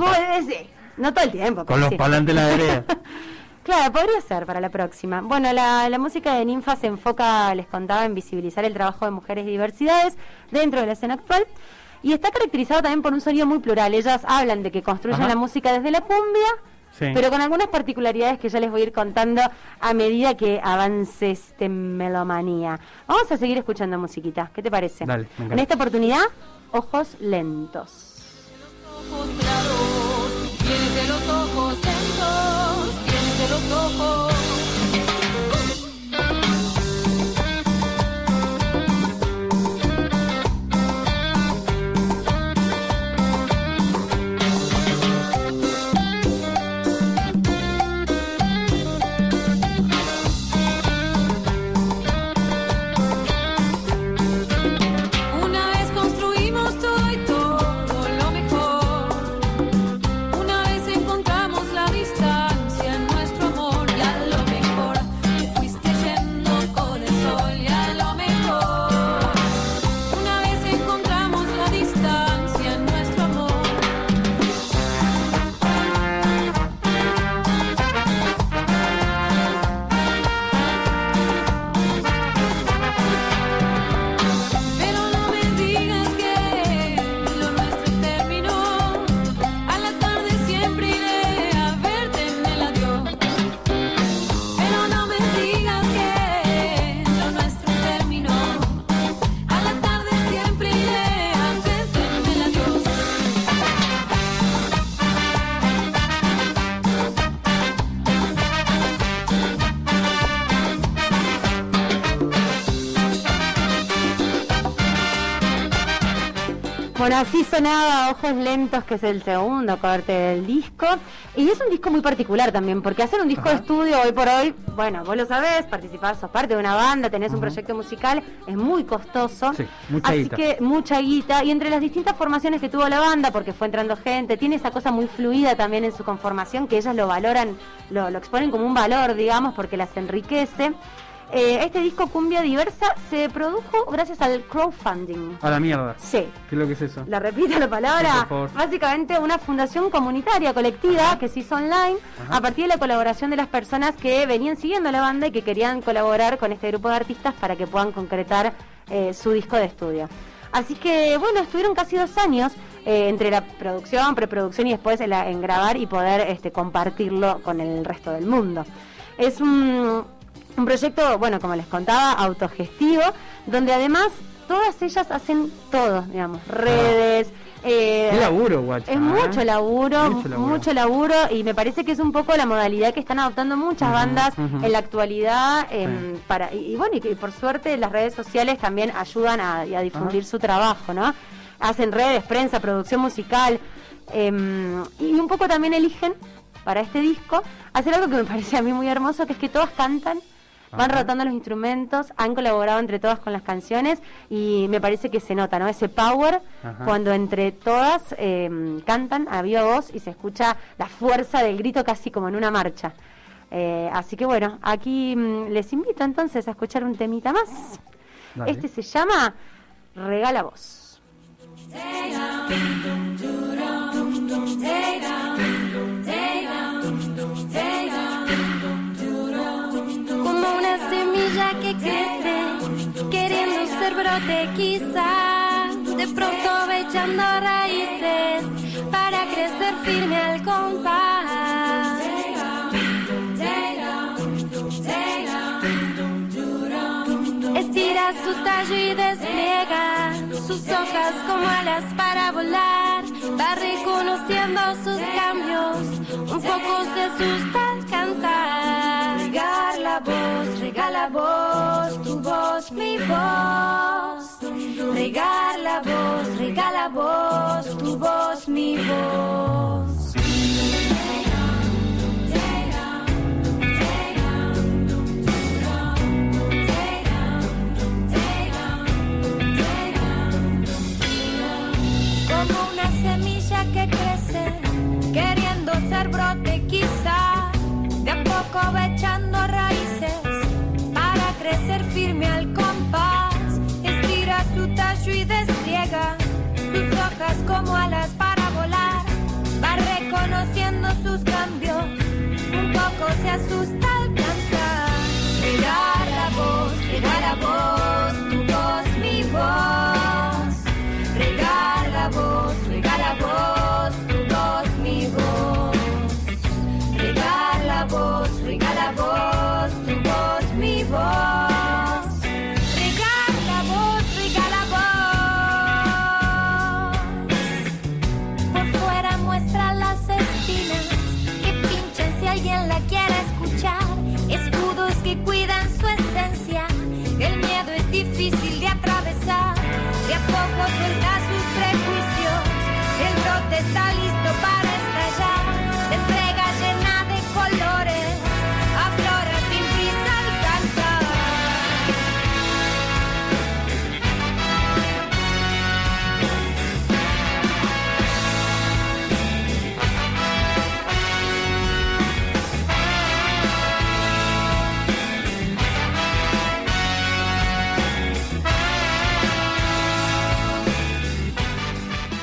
no todo el tiempo. Con los parlantes de la vereda. Claro, podría ser para la próxima. Bueno, la música de Ninfa se enfoca, les contaba, en visibilizar el trabajo de mujeres y diversidades dentro de la escena actual. Y está caracterizado también por un sonido muy plural. Ellas hablan de que construyen la música desde la cumbia, pero con algunas particularidades que ya les voy a ir contando a medida que avance este Melomanía. Vamos a seguir escuchando musiquita, ¿qué te parece? Dale, en esta oportunidad, Ojos Lentos. Ojos claros, tienes de los ojos lentos, tienes de los ojos. Una vez encontramos la distancia en nuestro amor. Bueno, así sonaba Ojos Lentos, que es el segundo corte del disco. Y es un disco muy particular también, porque hacer un disco de estudio hoy por hoy, bueno, vos lo sabés, participás, sos parte de una banda, tenés un proyecto musical, es muy costoso. Sí, mucha así guita. que mucha guita. Y entre las distintas formaciones que tuvo la banda, porque fue entrando gente, tiene esa cosa muy fluida también en su conformación, que ellas lo valoran, lo exponen como un valor, digamos, porque las enriquece. Este disco Cumbia Diversa se produjo gracias al crowdfunding. A la mierda. Sí. ¿Qué es lo que es eso? La repito la Sí, palabra. por favor. Básicamente una fundación comunitaria, colectiva, que se hizo online a partir de la colaboración de las personas que venían siguiendo la banda y que querían colaborar con este grupo de artistas para que puedan concretar su disco de estudio. Así que, bueno, estuvieron casi 2 años entre la producción, preproducción y después en grabar y poder compartirlo con el resto del mundo. Es un proyecto, bueno, como les contaba, autogestivo, donde además todas ellas hacen todo, digamos, redes. Qué laburo, guacha. Es mucho laburo, Mucho laburo, y me parece que es un poco la modalidad que están adoptando muchas bandas en la actualidad, y bueno, y que por suerte las redes sociales también ayudan a difundir su trabajo, ¿no? Hacen redes, prensa, producción musical, y un poco también eligen para este disco hacer algo que me parece a mí muy hermoso, que es que todas cantan. Van rotando los instrumentos, han colaborado entre todas con las canciones y me parece que se nota, ¿no? Ese power cuando entre todas cantan a viva voz y se escucha la fuerza del grito casi como en una marcha. Así que bueno, aquí les invito entonces a escuchar un temita más. Dale. Este se llama Regala Voz. Como una semilla que crece, queriendo ser brote quizá, de pronto va echando raíces para crecer firme al compás. Estira su tallo y despliega sus hojas como alas para volar, va reconociendo sus cambios, un poco se asusta al cantar. Regala voz, tu voz, mi voz. Regala voz, tu voz, mi voz. Como una semilla que crece, queriendo ser brote quizá, de a poco va echando raíces para crecer firme al compás. Estira su tallo y despliega sus hojas como alas para volar, va reconociendo sus cambios, un poco se asusta al cantar. Regala voz, tu voz, mi voz. Regala voz, tu voz, mi voz. Regala voz, tu voz, mi voz. Regala voz. Por fuera muestra las espinas que pinchan si alguien la quiere escuchar. Escudos que cuidan su esencia. El miedo es difícil de atravesar. De a poco suelta sus prejuicios. El brote está listo para estallar. Se entrega llena de colores. Aflora sin prisa al cantar.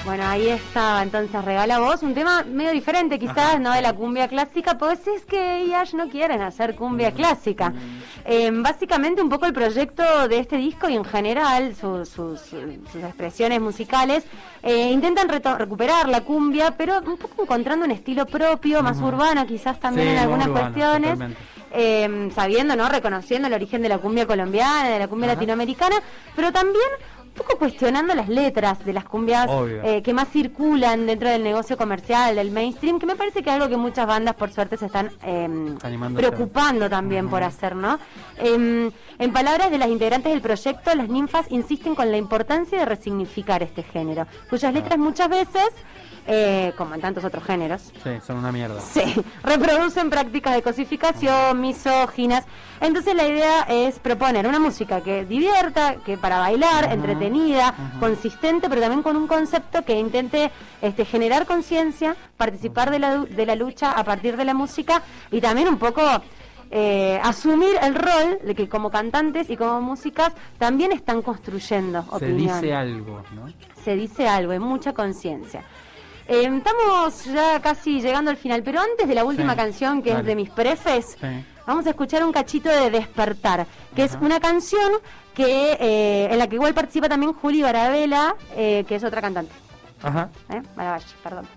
Bueno, ahí estaba entonces Regala Voz, un tema medio diferente quizás, no de la cumbia clásica, pues es que ellas no quieren hacer cumbia clásica. Básicamente un poco el proyecto de este disco y en general sus expresiones musicales intentan recuperar la cumbia, pero un poco encontrando un estilo propio, más urbano quizás también Sí, en algunas urbano, cuestiones. totalmente. Sabiendo, ¿no? Reconociendo el origen de la cumbia colombiana, de la cumbia latinoamericana, pero también un poco cuestionando las letras de las cumbias que más circulan dentro del negocio comercial, del mainstream, que me parece que es algo que muchas bandas por suerte se están preocupando también por hacer, ¿no? En palabras de las integrantes del proyecto, las ninfas insisten con la importancia de resignificar este género, cuyas letras muchas veces, como en tantos otros géneros, Sí, son una mierda. sí, reproducen prácticas de cosificación, misóginas. Entonces la idea es proponer una música que divierta, que para bailar, entretenida, consistente, pero también con un concepto que intente generar conciencia, participar de la lucha a partir de la música y también un poco asumir el rol de que como cantantes y como músicas también están construyendo opinión. Se dice algo, ¿no? Se dice algo, hay mucha conciencia. Estamos ya casi llegando al final, pero antes de la última canción, que es de mis prefes, vamos a escuchar un cachito de Despertar, que es una canción que en la que igual participa también Juli Barabella, que es otra cantante. Ajá. Barabella, perdón.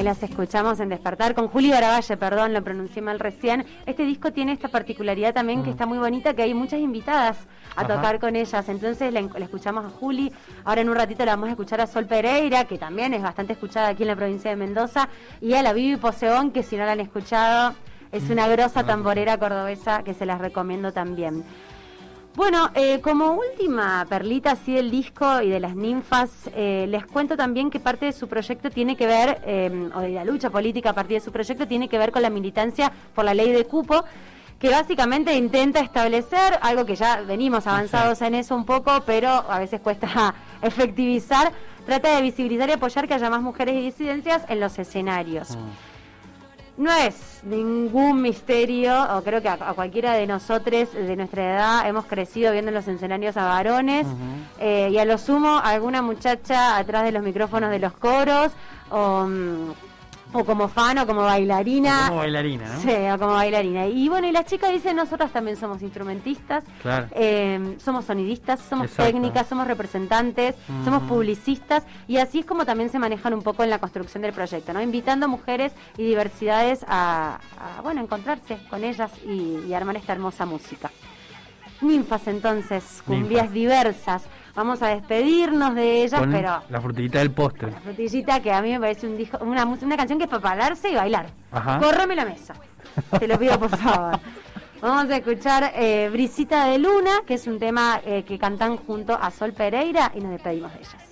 Las escuchamos en Despertar con Juli Barabella, perdón, lo pronuncié mal recién. Este disco tiene esta particularidad también que está muy bonita, que hay muchas invitadas a tocar con ellas. Entonces la escuchamos a Juli, ahora en un ratito la vamos a escuchar a Sol Pereira, que también es bastante escuchada aquí en la provincia de Mendoza, y a la Vivi Poseón, que si no la han escuchado, es una grosa tamborera cordobesa que se las recomiendo también. Bueno, como última perlita así del disco y de las ninfas, les cuento también que parte de su proyecto tiene que ver, o de la lucha política a partir de su proyecto, tiene que ver con la militancia por la ley de cupo, que básicamente intenta establecer algo que ya venimos avanzados en eso un poco, pero a veces cuesta efectivizar. Trata de visibilizar y apoyar que haya más mujeres y disidencias en los escenarios. No es ningún misterio, o creo que a cualquiera de nosotros de nuestra edad hemos crecido viendo en los escenarios a varones, y a lo sumo alguna muchacha atrás de los micrófonos de los coros, o como fan o como bailarina. O como bailarina, ¿no? Sí, o como bailarina. Y bueno, y las chicas dicen, nosotras también somos instrumentistas, claro. Somos sonidistas, somos técnicas, somos representantes, somos publicistas, y así es como también se manejan un poco en la construcción del proyecto, ¿no? Invitando mujeres y diversidades a encontrarse con ellas y armar esta hermosa música. Ninfas entonces, cumbias diversas. Vamos a despedirnos de ellas, pero... La frutillita del postre. La frutillita que a mí me parece una canción que es para pararse y bailar. Ajá. Córreme la mesa. Te lo pido por favor. Vamos a escuchar Brisita de Luna, que es un tema que cantan junto a Sol Pereira, y nos despedimos de ellas.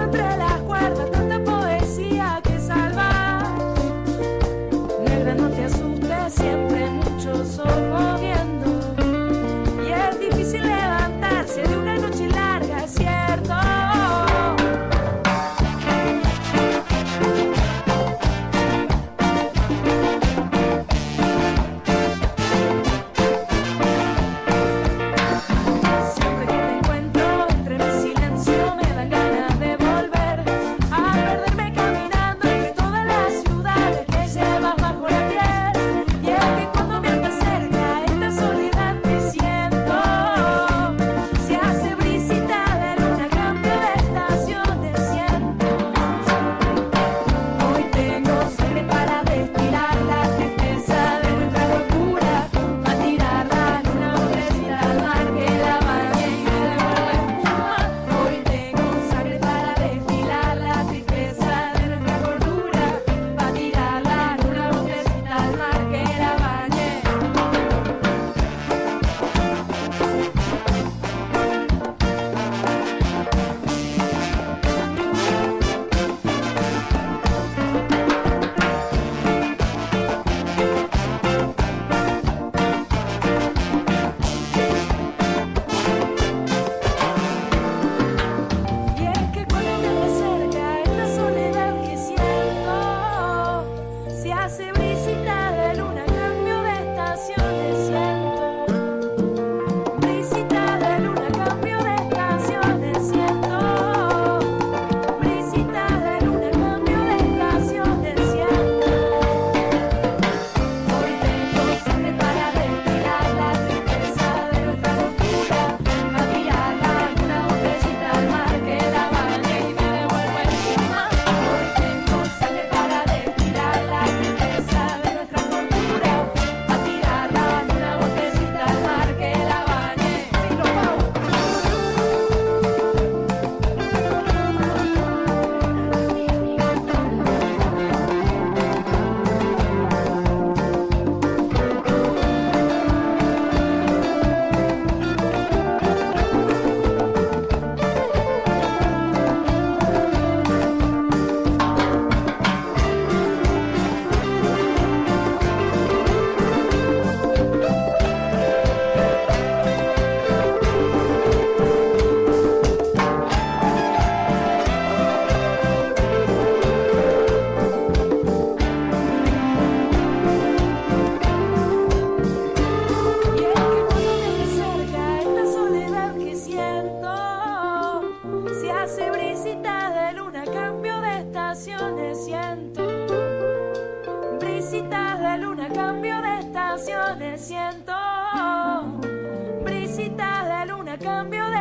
Entre las cuerdas, tanta poesía.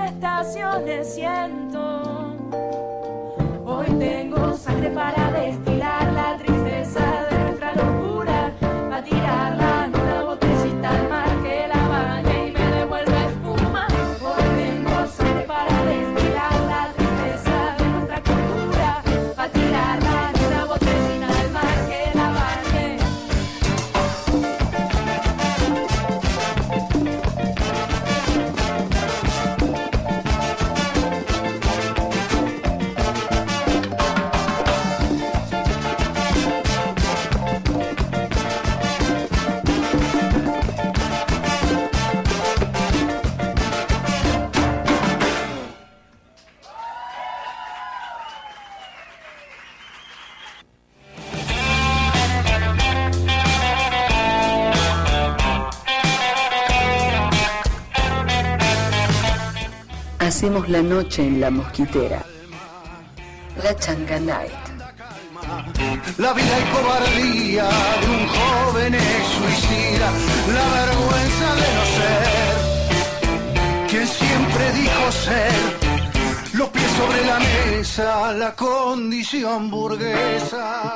estaciones siento. Hoy tengo sangre para destilar la tristeza de nuestra locura, para tirarla en una botellita al mar que la bañe y me devuelva espuma. Hoy tengo sangre para destilar la tristeza de nuestra cordura, para tirarla en una botellita al mar que la bañe. Hacemos la noche en la mosquitera. La Changa Night. La vida y cobardía de un joven ex suicida, la vergüenza de no ser quien siempre dijo ser, los pies sobre la mesa, la condición burguesa.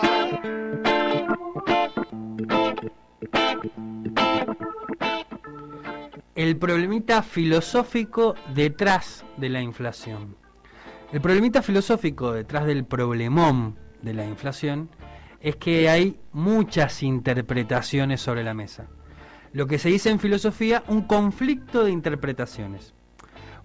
El problemita filosófico detrás de la inflación. El problemita filosófico detrás del problemón de la inflación es que hay muchas interpretaciones sobre la mesa. Lo que se dice en filosofía, un conflicto de interpretaciones.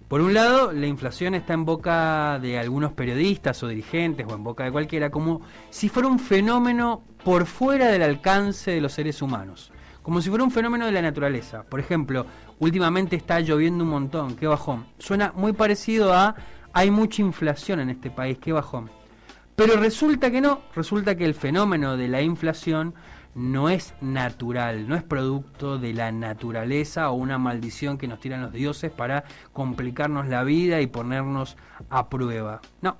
Por un lado, la inflación está en boca de algunos periodistas o dirigentes, o en boca de cualquiera, como si fuera un fenómeno por fuera del alcance de los seres humanos. Como si fuera un fenómeno de la naturaleza. Por ejemplo, últimamente está lloviendo un montón, qué bajón. Suena muy parecido a hay mucha inflación en este país, qué bajón. Pero resulta que no, resulta que el fenómeno de la inflación no es natural, no es producto de la naturaleza o una maldición que nos tiran los dioses para complicarnos la vida y ponernos a prueba. No,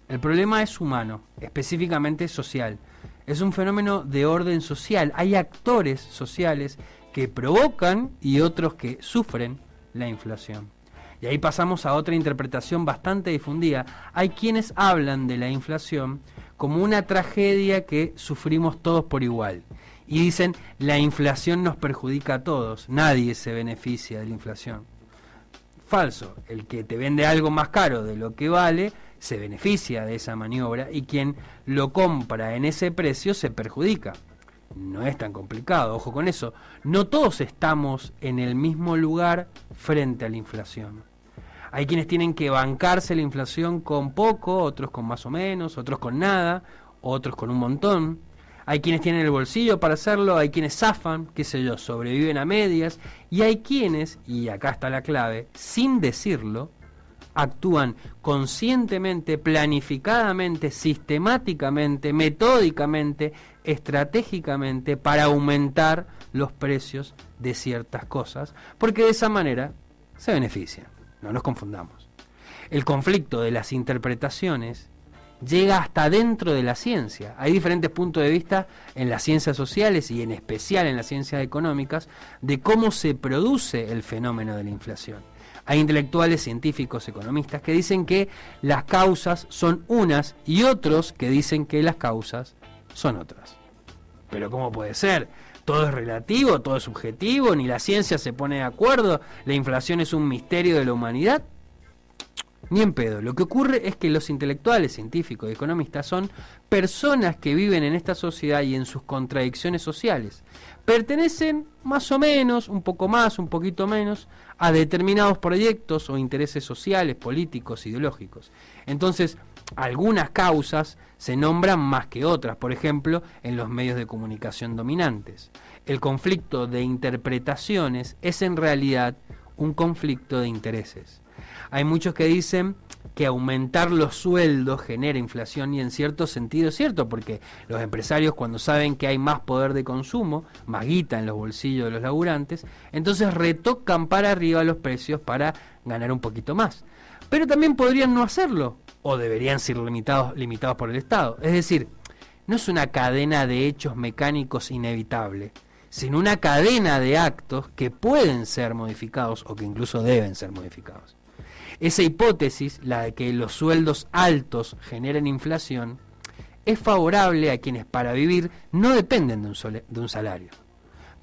el problema es humano, específicamente social. Es un fenómeno de orden social. Hay actores sociales que provocan y otros que sufren la inflación. Y ahí pasamos a otra interpretación bastante difundida. Hay quienes hablan de la inflación como una tragedia que sufrimos todos por igual. Y dicen, la inflación nos perjudica a todos, nadie se beneficia de la inflación. Falso, el que te vende algo más caro de lo que vale se beneficia de esa maniobra y quien lo compra en ese precio se perjudica. No es tan complicado, ojo con eso. No todos estamos en el mismo lugar frente a la inflación. Hay quienes tienen que bancarse la inflación con poco, otros con más o menos, otros con nada, otros con un montón. Hay quienes tienen el bolsillo para hacerlo, hay quienes zafan, qué sé yo, sobreviven a medias, y hay quienes, y acá está la clave, sin decirlo, actúan conscientemente, planificadamente, sistemáticamente, metódicamente, estratégicamente para aumentar los precios de ciertas cosas, porque de esa manera se benefician. No nos confundamos. El conflicto de las interpretaciones llega hasta dentro de la ciencia. Hay diferentes puntos de vista en las ciencias sociales y en especial en las ciencias económicas de cómo se produce el fenómeno de la inflación. Hay intelectuales, científicos, economistas que dicen que las causas son unas y otros que dicen que las causas son otras. Pero ¿cómo puede ser? Todo es relativo, todo es subjetivo, ni la ciencia se pone de acuerdo, la inflación es un misterio de la humanidad. Ni en pedo. Lo que ocurre es que los intelectuales, científicos y economistas son personas que viven en esta sociedad y en sus contradicciones sociales. Pertenecen más o menos, un poco más, un poquito menos, a determinados proyectos o intereses sociales, políticos, ideológicos. Entonces, algunas causas se nombran más que otras, por ejemplo, en los medios de comunicación dominantes. El conflicto de interpretaciones es en realidad un conflicto de intereses. Hay muchos que dicen que aumentar los sueldos genera inflación y en cierto sentido es cierto, porque los empresarios cuando saben que hay más poder de consumo, más guita en los bolsillos de los laburantes, entonces retocan para arriba los precios para ganar un poquito más. Pero también podrían no hacerlo, o deberían ser limitados por el Estado. Es decir, no es una cadena de hechos mecánicos inevitable, sino una cadena de actos que pueden ser modificados o que incluso deben ser modificados. Esa hipótesis, la de que los sueldos altos generen inflación, es favorable a quienes para vivir no dependen de un salario.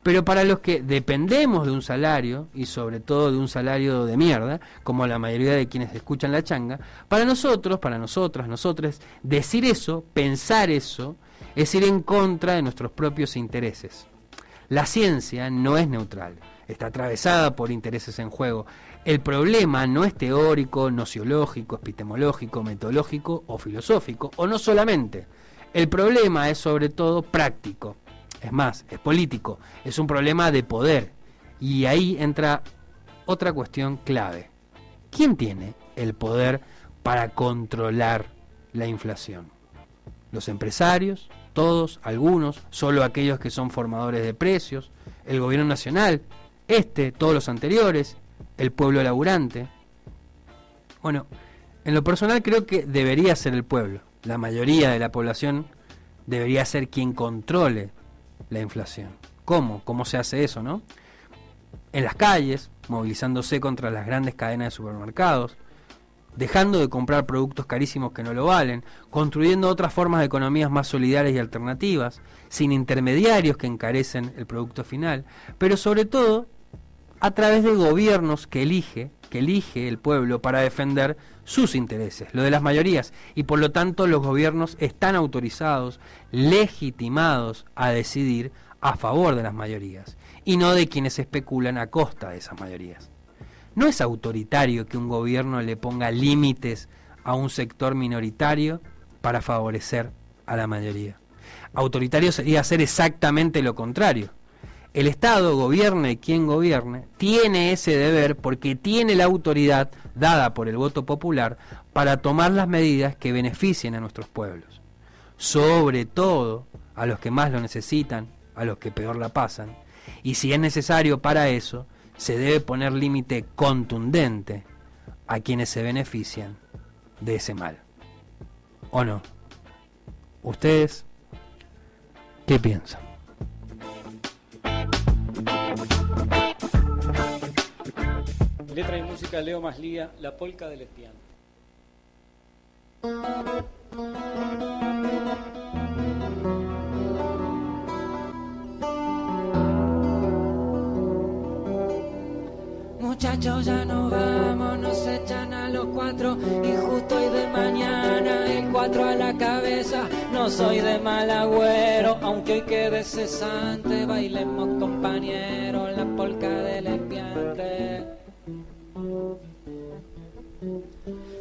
Pero para los que dependemos de un salario, y sobre todo de un salario de mierda, como la mayoría de quienes escuchan La Changa, para nosotros, para nosotras, nosotros, decir eso, pensar eso, es ir en contra de nuestros propios intereses. La ciencia no es neutral, está atravesada por intereses en juego. El problema no es teórico, nociológico, epistemológico, metodológico o filosófico, o no solamente. El problema es sobre todo práctico, es más, es político, es un problema de poder. Y ahí entra otra cuestión clave. ¿Quién tiene el poder para controlar la inflación? ¿Los empresarios? ¿Todos? ¿Algunos? ¿Solo aquellos que son formadores de precios? ¿El gobierno nacional? ¿Todos los anteriores? ¿El pueblo laburante? Bueno, en lo personal creo que debería ser el pueblo. La mayoría de la población debería ser quien controle la inflación. ¿Cómo? ¿Cómo se hace eso, no? En las calles, movilizándose contra las grandes cadenas de supermercados, dejando de comprar productos carísimos que no lo valen, construyendo otras formas de economías más solidarias y alternativas, sin intermediarios que encarecen el producto final, pero sobre todo a través de gobiernos que elige el pueblo para defender sus intereses, lo de las mayorías, y por lo tanto los gobiernos están autorizados, legitimados a decidir a favor de las mayorías, y no de quienes especulan a costa de esas mayorías. No es autoritario que un gobierno le ponga límites a un sector minoritario para favorecer a la mayoría. Autoritario sería hacer exactamente lo contrario. El Estado, gobierne quien gobierne, tiene ese deber porque tiene la autoridad dada por el voto popular para tomar las medidas que beneficien a nuestros pueblos, sobre todo a los que más lo necesitan, a los que peor la pasan, y si es necesario para eso, se debe poner límite contundente a quienes se benefician de ese mal. ¿O no? ¿Ustedes qué piensan? Letra y música Leo Maslía, La polca del espiano. Muchachos, ya nos vamos, nos echan a los 4 y justo hoy de mañana el 4 a la cabeza. No soy de mal agüero, aunque hoy quede cesante, bailemos compañeros la polca del espiante.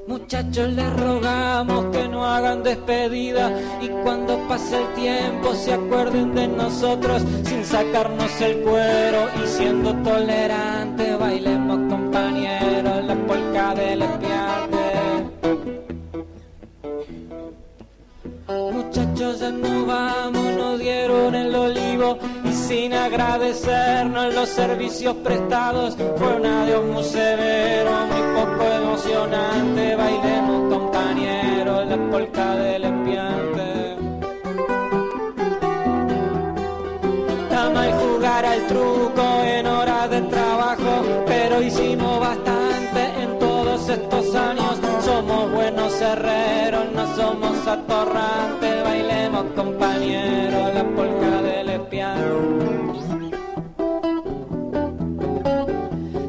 Muchachos, les rogamos que no hagan despedida y cuando pase el tiempo se acuerden de nosotros sin sacarnos el cuero y siendo tolerantes bailemos compañeros la polca del espiante. Muchachos, ya nos vamos, nos dieron el olivo y sin agradecernos los servicios prestados fue un adiós muy severo, muy poco emocionante. Bailemos compañeros la polca del espiante. Dama y jugar al truco en horas de trabajo, pero hicimos bastante en todos estos años. Somos buenos herreros, no somos atorrantes. Bailemos compañeros la polca del espiante.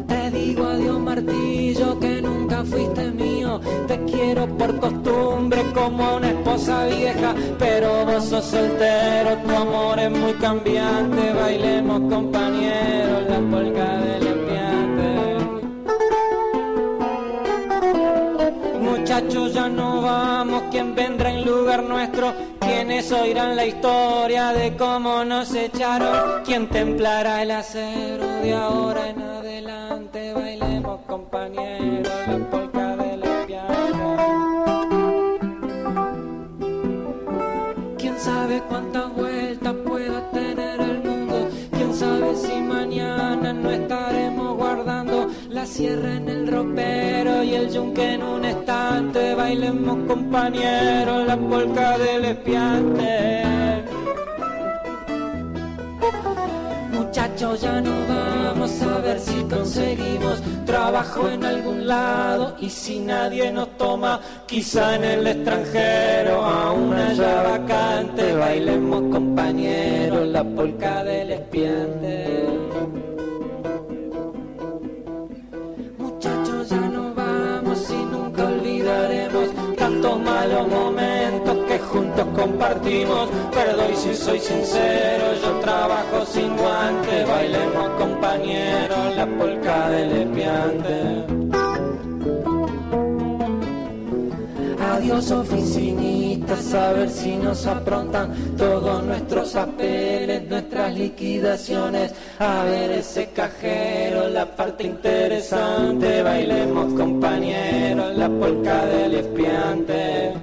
Te digo adiós martillo que nunca fuiste mío. Te quiero por costumbre como una esposa vieja, pero vos sos soltero, tu amor es muy cambiante. Bailemos compañeros la polca del espiante. Muchachos, ya no vamos, ¿quién vendrá en lugar nuestro? ¿Quiénes oirán la historia de cómo nos echaron? ¿Quién templará el acero de ahora en adelante? Bailemos compañeros la polca del espiante. ¿Quién sabe cuántas vueltas pueda tener el mundo? ¿Quién sabe si mañana no estaremos guardando la sierra en el ropero y el yunque en un estante? Bailemos compañeros la polca del espiante. Muchachos, Muchachos, ya no vamos a ver si conseguimos trabajo en algún lado, y si nadie nos toma, quizá en el extranjero aún haya vacante. Bailemos, compañeros, la polca del espiante. Muchachos, ya no vamos y nunca olvidaremos tantos malos momentos que juntos compartimos. Perdón, si soy sincero, yo trabajo sin guantes. Bailemos, compañeros, la polca del espiante. Adiós, oficinistas, a ver si nos aprontan todos nuestros papeles, nuestras liquidaciones. A ver ese cajero, la parte interesante. Bailemos, compañeros, la polca del espiante.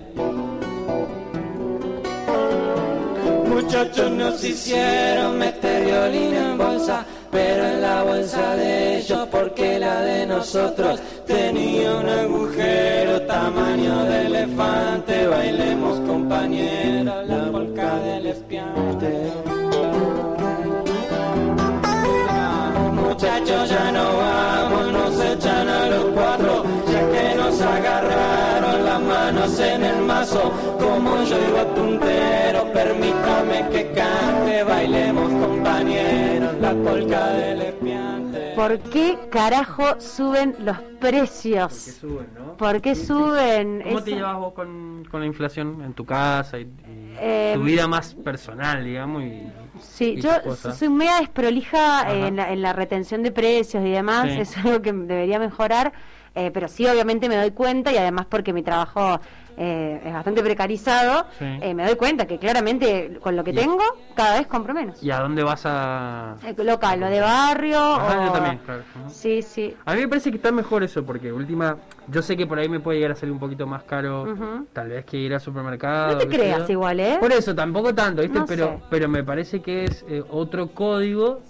Muchachos, nos hicieron meter violín en bolsa, pero en la bolsa de ellos, porque la de nosotros tenía un agujero tamaño de elefante. Bailemos, compañeros, la polca del espiante. Muchachos, ya no vamos, nos echan a los cuatro, ya que nos agarraron las manos en el mazo. Como yo iba puntero, permítame que cante. Bailemos, compañeros, la polca del espiante. ¿Por qué carajo suben los precios? ¿Por qué suben, no? ¿Por qué suben? ¿Cómo te llevas vos con la inflación en tu casa y tu vida más personal, digamos? Sí, yo soy media desprolija en la retención de precios y demás. Sí. Es algo que debería mejorar, pero sí, obviamente me doy cuenta, y además porque mi trabajo es bastante precarizado, sí. Me doy cuenta que claramente con lo que tengo cada vez compro menos. ¿Y a dónde vas a...? Local, lo de barrio. Yo también, claro. Sí, sí. A mí me parece que está mejor eso, porque yo sé que por ahí me puede llegar a salir un poquito más caro, tal vez que ir al supermercado. No te creas igual, ¿eh? Por eso, tampoco tanto, ¿viste? No pero me parece que es otro código,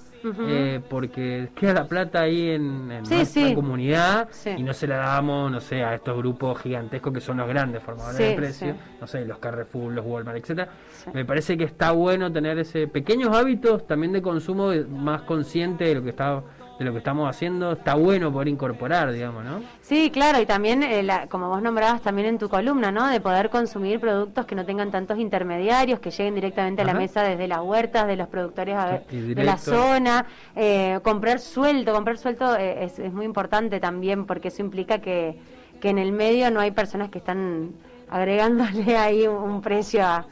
porque queda la plata ahí en nuestra comunidad, y no se la damos, no sé, a estos grupos gigantescos que son los grandes formadores de precios, no sé, los Carrefour, los Walmart, etcétera. Me parece que está bueno tener ese pequeños hábitos también de consumo más consciente de lo que estamos haciendo. Está bueno poder incorporar, digamos, ¿no? Sí, claro, y también, como vos nombrabas también en tu columna, ¿no? De poder consumir productos que no tengan tantos intermediarios, que lleguen directamente a la mesa desde las huertas, de los productores de la zona. Comprar suelto es muy importante también, porque eso implica que en el medio no hay personas que están agregándole ahí un precio a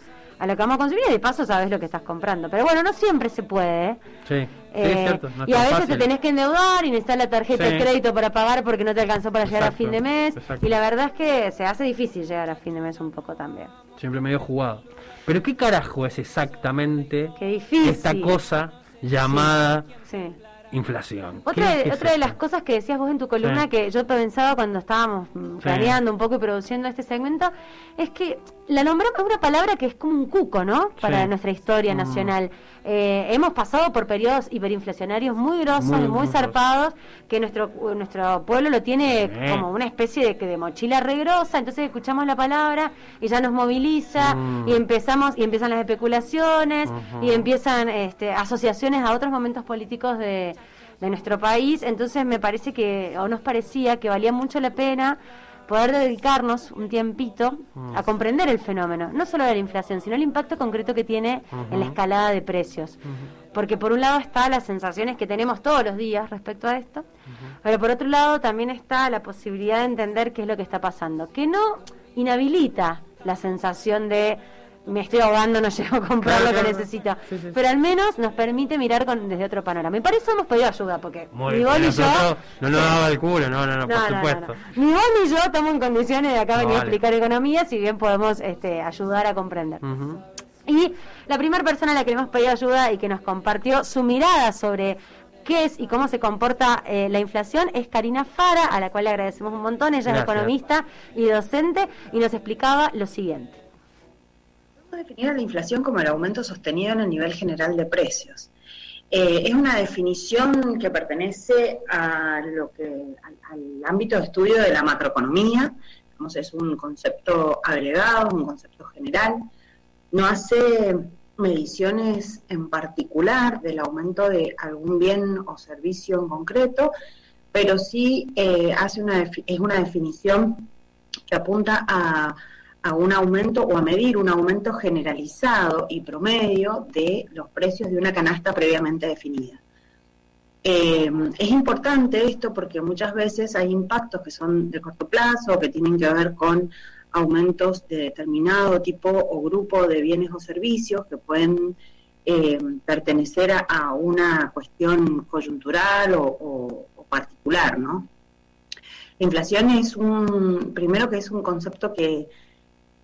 lo que vamos a consumir, y de paso sabes lo que estás comprando. Pero bueno, no siempre se puede, ¿eh? Sí. Es cierto, no es y a veces fácil. te tenés que endeudar y necesitas la tarjeta de crédito para pagar porque no te alcanzó para llegar a fin de mes. Y la verdad es que se hace difícil llegar a fin de mes un poco también. Siempre medio jugado. Pero ¿qué carajo es exactamente esta cosa llamada inflación? Otra de las cosas que decías vos en tu columna, que yo pensaba cuando estábamos planeando un poco y produciendo este segmento, es que la nombramos una palabra que es como un cuco, ¿no? Para nuestra historia nacional. Hemos pasado por periodos hiperinflacionarios muy grosos y muy zarpados, que nuestro pueblo lo tiene como una especie de mochila regrosa. Entonces escuchamos la palabra y ya nos moviliza, y empiezan las especulaciones, y empiezan asociaciones a otros momentos políticos de nuestro país. Entonces me parece nos parecía que valía mucho la pena poder dedicarnos un tiempito a comprender el fenómeno, no solo de la inflación, sino el impacto concreto que tiene en la escalada de precios. Porque por un lado está las sensaciones que tenemos todos los días respecto a esto, pero por otro lado también está la posibilidad de entender qué es lo que está pasando, que no inhabilita la sensación de me estoy ahogando, no llego a comprar lo que necesito, pero al menos nos permite mirar desde otro panorama. Y para eso hemos pedido ayuda, porque ni vos ni yo no nos daba el culo, no, por supuesto. Ni vos ni yo estamos en condiciones de acá venir a explicar economía, si bien podemos ayudar a comprender. Y la primera persona a la que le hemos pedido ayuda y que nos compartió su mirada sobre qué es y cómo se comporta la inflación es Karina Fara, a la cual le agradecemos un montón. Ella es economista y docente, y nos explicaba lo siguiente. Definir a la inflación como el aumento sostenido en el nivel general de precios. Es una definición que pertenece al ámbito de estudio de la macroeconomía. Es un concepto agregado, un concepto general. No hace mediciones en particular del aumento de algún bien o servicio en concreto, pero sí es una definición que apunta a un aumento o a medir un aumento generalizado y promedio de los precios de una canasta previamente definida. Es importante esto porque muchas veces hay impactos que son de corto plazo, que tienen que ver con aumentos de determinado tipo o grupo de bienes o servicios que pueden pertenecer a una cuestión coyuntural o particular, ¿no? La inflación es primero que es un concepto que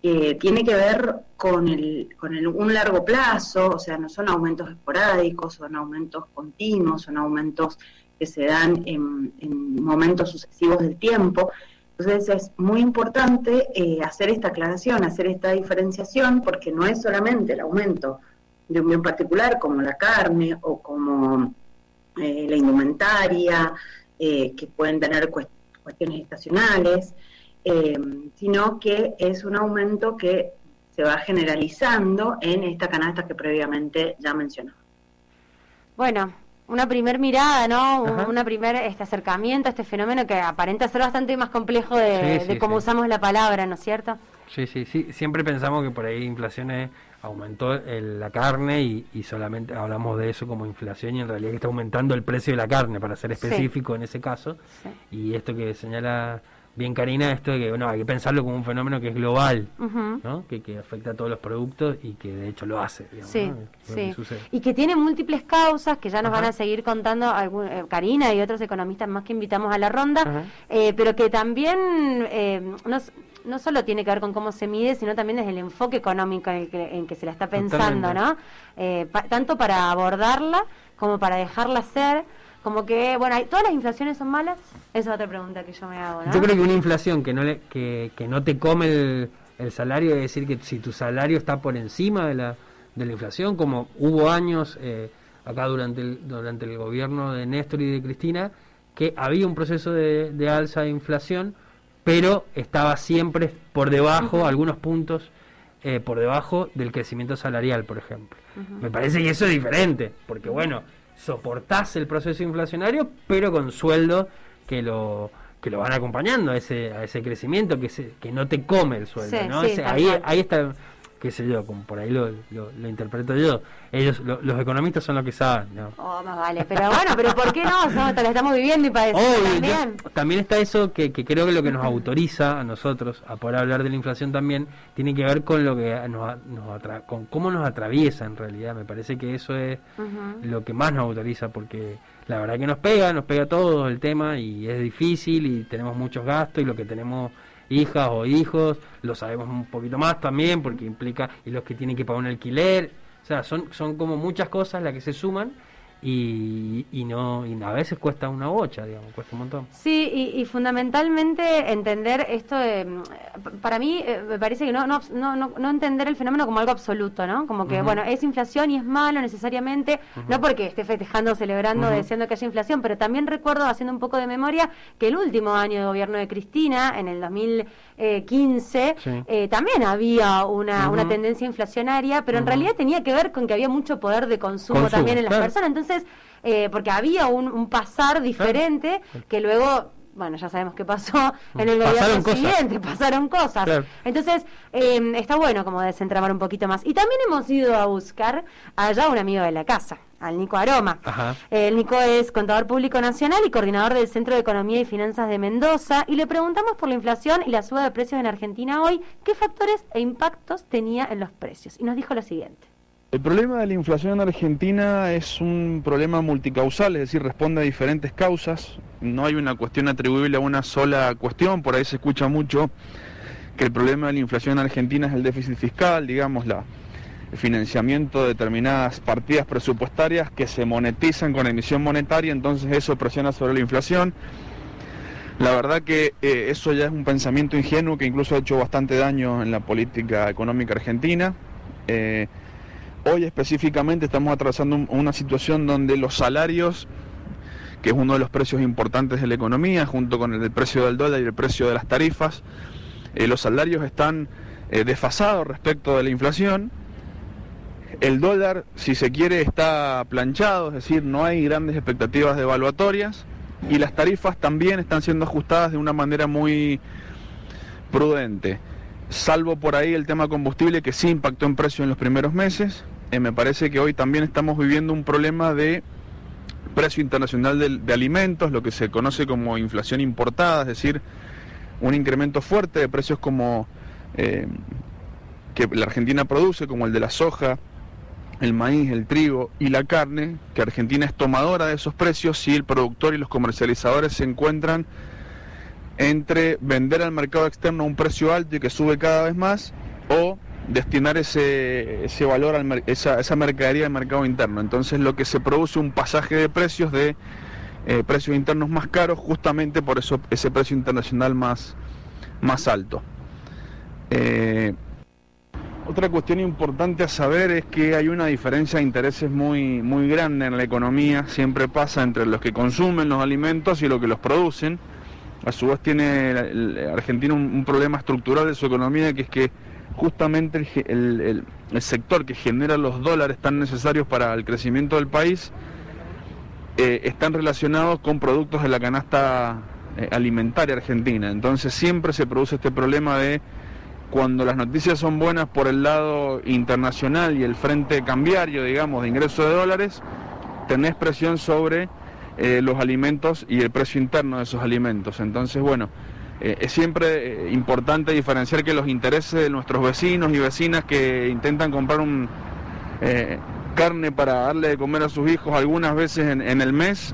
tiene que ver con un largo plazo, o sea, no son aumentos esporádicos, son aumentos continuos, son aumentos que se dan en momentos sucesivos del tiempo. Entonces es muy importante hacer esta aclaración, hacer esta diferenciación, porque no es solamente el aumento de un bien particular como la carne o como la indumentaria, que pueden tener cuestiones estacionales, sino que es un aumento que se va generalizando en esta canasta que previamente ya mencionaba. Bueno, una primer mirada, ¿no? Una primer acercamiento a este fenómeno que aparenta ser bastante más complejo de cómo usamos la palabra, ¿no es cierto? Sí, siempre pensamos que por ahí inflación aumentó la carne y solamente hablamos de eso como inflación y en realidad que está aumentando el precio de la carne, para ser específico en ese caso. Y esto que señala bien Karina, esto de que hay que pensarlo como un fenómeno que es global, ¿no? Que afecta a todos los productos y que de hecho lo hace, digamos, ¿no? Que y que tiene múltiples causas que ya nos van a seguir contando Karina y otros economistas más que invitamos a la ronda, pero que también no solo tiene que ver con cómo se mide, sino también desde el enfoque económico en que se la está pensando, ¿no? Tanto para abordarla como para dejarla ser. Como que, ¿todas las inflaciones son malas? Esa es otra pregunta que yo me hago, ¿no? Yo creo que una inflación que no te come el salario, es decir, que si tu salario está por encima de la inflación, como hubo años acá durante el gobierno de Néstor y de Cristina, que había un proceso de alza de inflación, pero estaba siempre por debajo, algunos puntos por debajo del crecimiento salarial, por ejemplo. Me parece que eso es diferente, porque soportás el proceso inflacionario, pero con sueldo que lo van acompañando a ese crecimiento, que no te come el sueldo, ¿no? Ahí está, qué sé yo, como por ahí lo interpreto yo. Ellos, los economistas son los que saben, ¿no? Más vale, pero pero ¿por qué no? La estamos viviendo y padeciendo también está eso que creo que lo que nos autoriza a nosotros a poder hablar de la inflación también tiene que ver con lo que con cómo nos atraviesa en realidad. Me parece que eso es lo que más nos autoriza, porque la verdad que nos pega todo el tema y es difícil y tenemos muchos gastos y lo que tenemos hijas o hijos lo sabemos un poquito más también porque implica, y los que tienen que pagar un alquiler, o sea, son como muchas cosas las que se suman y a veces cuesta una bocha, digamos, cuesta un montón. Sí, y fundamentalmente entender esto para mí me parece que no entender el fenómeno como algo absoluto, ¿no? Como que, es inflación y es malo necesariamente, no porque esté festejando, celebrando, deseando que haya inflación, pero también recuerdo, haciendo un poco de memoria, que el último año de gobierno de Cristina, en el 2015, también había una tendencia inflacionaria, pero en realidad tenía que ver con que había mucho poder de consumo también en las personas, entonces porque había un pasar diferente que luego, ya sabemos qué pasó en el gobierno siguiente, pasaron cosas. Claro. Entonces, está bueno como desentramar un poquito más. Y también hemos ido a buscar allá a un amigo de la casa, al Nico Aroma. El Nico es contador público nacional y coordinador del Centro de Economía y Finanzas de Mendoza, y le preguntamos por la inflación y la suba de precios en Argentina hoy, qué factores e impactos tenía en los precios. Y nos dijo lo siguiente. El problema de la inflación en Argentina es un problema multicausal, es decir, responde a diferentes causas. No hay una cuestión atribuible a una sola cuestión. Por ahí se escucha mucho que el problema de la inflación en Argentina es el déficit fiscal, digamos, el financiamiento de determinadas partidas presupuestarias que se monetizan con emisión monetaria, entonces eso presiona sobre la inflación. La verdad que eso ya es un pensamiento ingenuo que incluso ha hecho bastante daño en la política económica argentina. Hoy específicamente estamos atravesando una situación donde los salarios, que es uno de los precios importantes de la economía, junto con el precio del dólar y el precio de las tarifas, los salarios están desfasados respecto de la inflación. El dólar, si se quiere, está planchado, es decir, no hay grandes expectativas devaluatorias, y las tarifas también están siendo ajustadas de una manera muy prudente, salvo por ahí el tema combustible, que sí impactó en precio en los primeros meses. Me parece que hoy también estamos viviendo un problema de precio internacional de alimentos, lo que se conoce como inflación importada, es decir, un incremento fuerte de precios como que la Argentina produce, como el de la soja, el maíz, el trigo y la carne, que Argentina es tomadora de esos precios si el productor y los comercializadores se encuentran entre vender al mercado externo a un precio alto y que sube cada vez más, o destinar ese valor, esa mercadería al mercado interno. Entonces lo que se produce un pasaje de precios, de precios internos más caros, justamente por eso ese precio internacional más alto. Otra cuestión importante a saber es que hay una diferencia de intereses muy grande en la economía, siempre pasa entre los que consumen los alimentos y los que los producen. A su vez tiene Argentina un problema estructural de su economía, que es que justamente el sector que genera los dólares tan necesarios para el crecimiento del país están relacionados con productos de la canasta alimentaria argentina. Entonces siempre se produce este problema de, cuando las noticias son buenas por el lado internacional y el frente cambiario, digamos, de ingreso de dólares, tenés presión sobre los alimentos y el precio interno de esos alimentos. Entonces, bueno, es siempre importante diferenciar que los intereses de nuestros vecinos y vecinas que intentan comprar carne para darle de comer a sus hijos algunas veces en el mes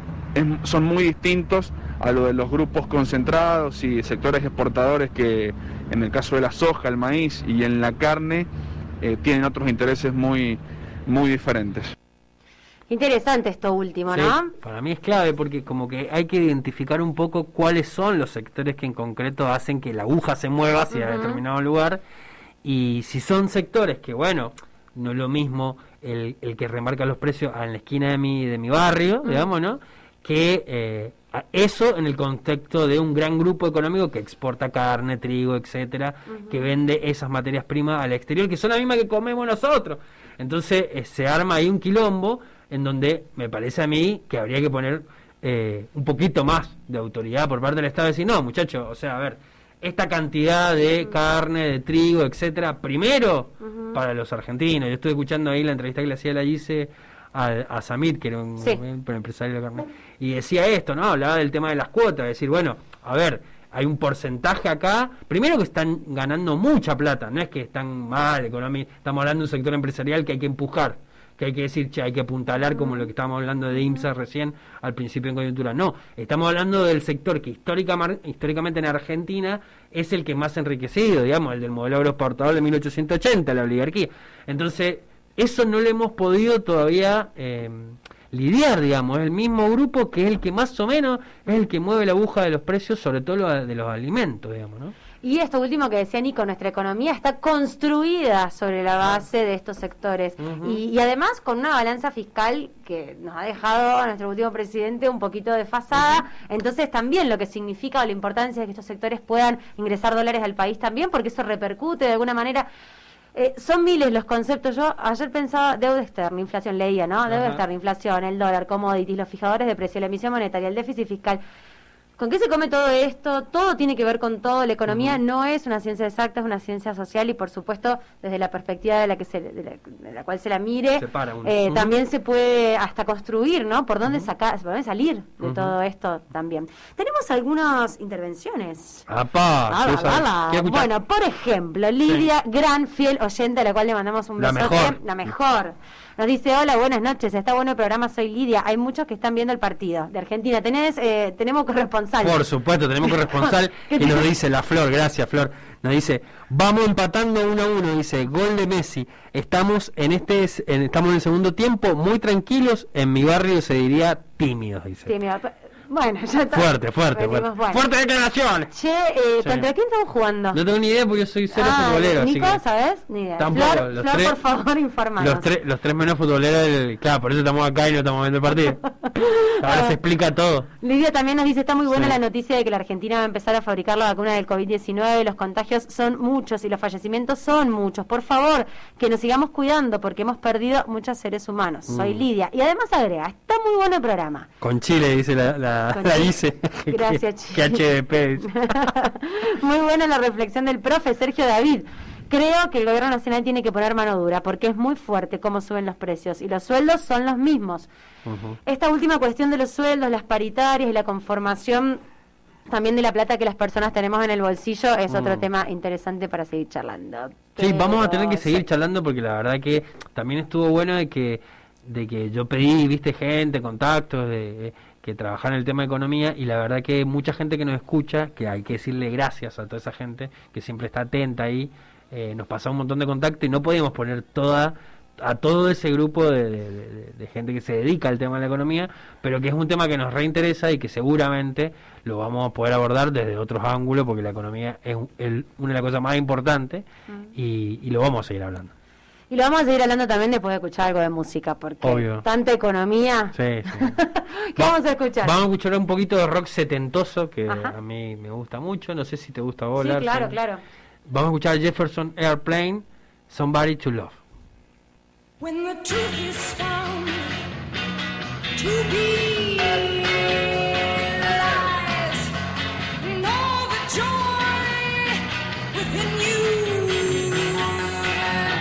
son muy distintos a lo de los grupos concentrados y sectores exportadores que, en el caso de la soja, el maíz y en la carne, tienen otros intereses muy diferentes. Interesante esto último, sí, ¿no? Para mí es clave, porque como que hay que identificar un poco cuáles son los sectores que en concreto hacen que la aguja se mueva hacia determinado lugar, y si son sectores que, bueno, no es lo mismo el que remarca los precios en la esquina de mi barrio, digamos, ¿no?, que eso en el contexto de un gran grupo económico que exporta carne, trigo, etcétera, que vende esas materias primas al exterior, que son las mismas que comemos nosotros. Entonces se arma ahí un quilombo en donde me parece a mí que habría que poner un poquito más de autoridad por parte del Estado, decir, no, muchachos, o sea, a ver, esta cantidad de carne, de trigo, etcétera, primero para los argentinos. Yo estuve escuchando ahí la entrevista que le hacía la Gise a Samit, que era un empresario de la carne, y decía esto, ¿no? Hablaba del tema de las cuotas, decir, bueno, a ver, hay un porcentaje acá, primero que están ganando mucha plata, no es que están mal económica, estamos hablando de un sector empresarial que hay que empujar, que hay que decir, che, hay que apuntalar, como lo que estábamos hablando de IMSA recién al principio en coyuntura. No, estamos hablando del sector que históricamente en Argentina es el que más enriquecido, digamos, el del modelo agroexportador de 1880, la oligarquía. Entonces, eso no lo hemos podido todavía lidiar, digamos. Es el mismo grupo que es el que más o menos es el que mueve la aguja de los precios, sobre todo de los alimentos, digamos, ¿no? Y esto último que decía Nico, nuestra economía está construida sobre la base de estos sectores. Y además con una balanza fiscal que nos ha dejado a nuestro último presidente un poquito desfasada. Entonces también lo que significa o la importancia de que estos sectores puedan ingresar dólares al país también, porque eso repercute de alguna manera. Son miles los conceptos. Yo ayer pensaba deuda externa, inflación, leía, ¿no? Deuda externa, inflación, el dólar, commodities, los fijadores de precio, la emisión monetaria, el déficit fiscal. ¿Con qué se come todo esto? Todo tiene que ver con todo. La economía no es una ciencia exacta, es una ciencia social, y por supuesto desde la perspectiva de la cual se la mire, también se puede hasta construir, ¿no? Por dónde sacar, por dónde salir de todo esto también. Tenemos algunas intervenciones. Bueno, por ejemplo, Lidia, gran fiel oyente, a la cual le mandamos un besote. La mejor. Nos dice, hola, buenas noches, está bueno el programa, soy Lidia. Hay muchos que están viendo el partido de Argentina. Tenemos corresponsal. Por supuesto, tenemos corresponsal y nos dice la Flor, gracias Flor, nos dice, vamos empatando 1-1, dice, gol de Messi. Estamos en el segundo tiempo, muy tranquilos, en mi barrio se diría tímidos, dice. Bueno, ya está. Fuerte. Bueno. Fuerte declaraciones. Che, ¿contra quién estamos jugando? No tengo ni idea porque yo soy cero futbolero. Nico, así que ¿sabes? Ni idea. tampoco, Flor, por favor, informanos. los tres menos futboleros, claro, por eso estamos acá y no estamos viendo el partido. Ahora se explica todo. Lidia también nos dice, está muy buena Sí. la noticia de que la Argentina va a empezar a fabricar la vacuna del COVID-19, los contagios son muchos y los fallecimientos son muchos. Por favor, que nos sigamos cuidando porque hemos perdido muchos seres humanos. Soy Lidia. Y además agrega, está muy bueno el programa. Con Chile, dice la dice. Gracias, que Chile. HDP. Dice. Muy buena la reflexión del profe Sergio David. Creo que el gobierno nacional tiene que poner mano dura porque es muy fuerte cómo suben los precios y los sueldos son los mismos. Esta última cuestión de los sueldos, las paritarias y la conformación también de la plata que las personas tenemos en el bolsillo es otro tema interesante para seguir charlando. Sí, vamos a tener que Pero, seguir sí. charlando porque la verdad que también estuvo bueno de que yo pedí, viste, gente, contactos, que trabajar en el tema de economía y la verdad que mucha gente que nos escucha, que hay que decirle gracias a toda esa gente que siempre está atenta ahí, nos pasó un montón de contacto y no podíamos poner a todo ese grupo de gente que se dedica al tema de la economía, pero que es un tema que nos reinteresa y que seguramente lo vamos a poder abordar desde otros ángulos porque la economía es una de las cosas más importantes y lo vamos a seguir hablando. Y lo vamos a seguir hablando también después de escuchar algo de música, porque Obvio. tanta economía. Sí. ¿Qué vamos a escuchar? Vamos a escuchar un poquito de rock setentoso que a mí me gusta mucho, no sé si te gusta a vos, Sí, Larsen. claro. Vamos a escuchar Jefferson Airplane, Somebody to Love. When the truth is found to be lies, and all the joy within you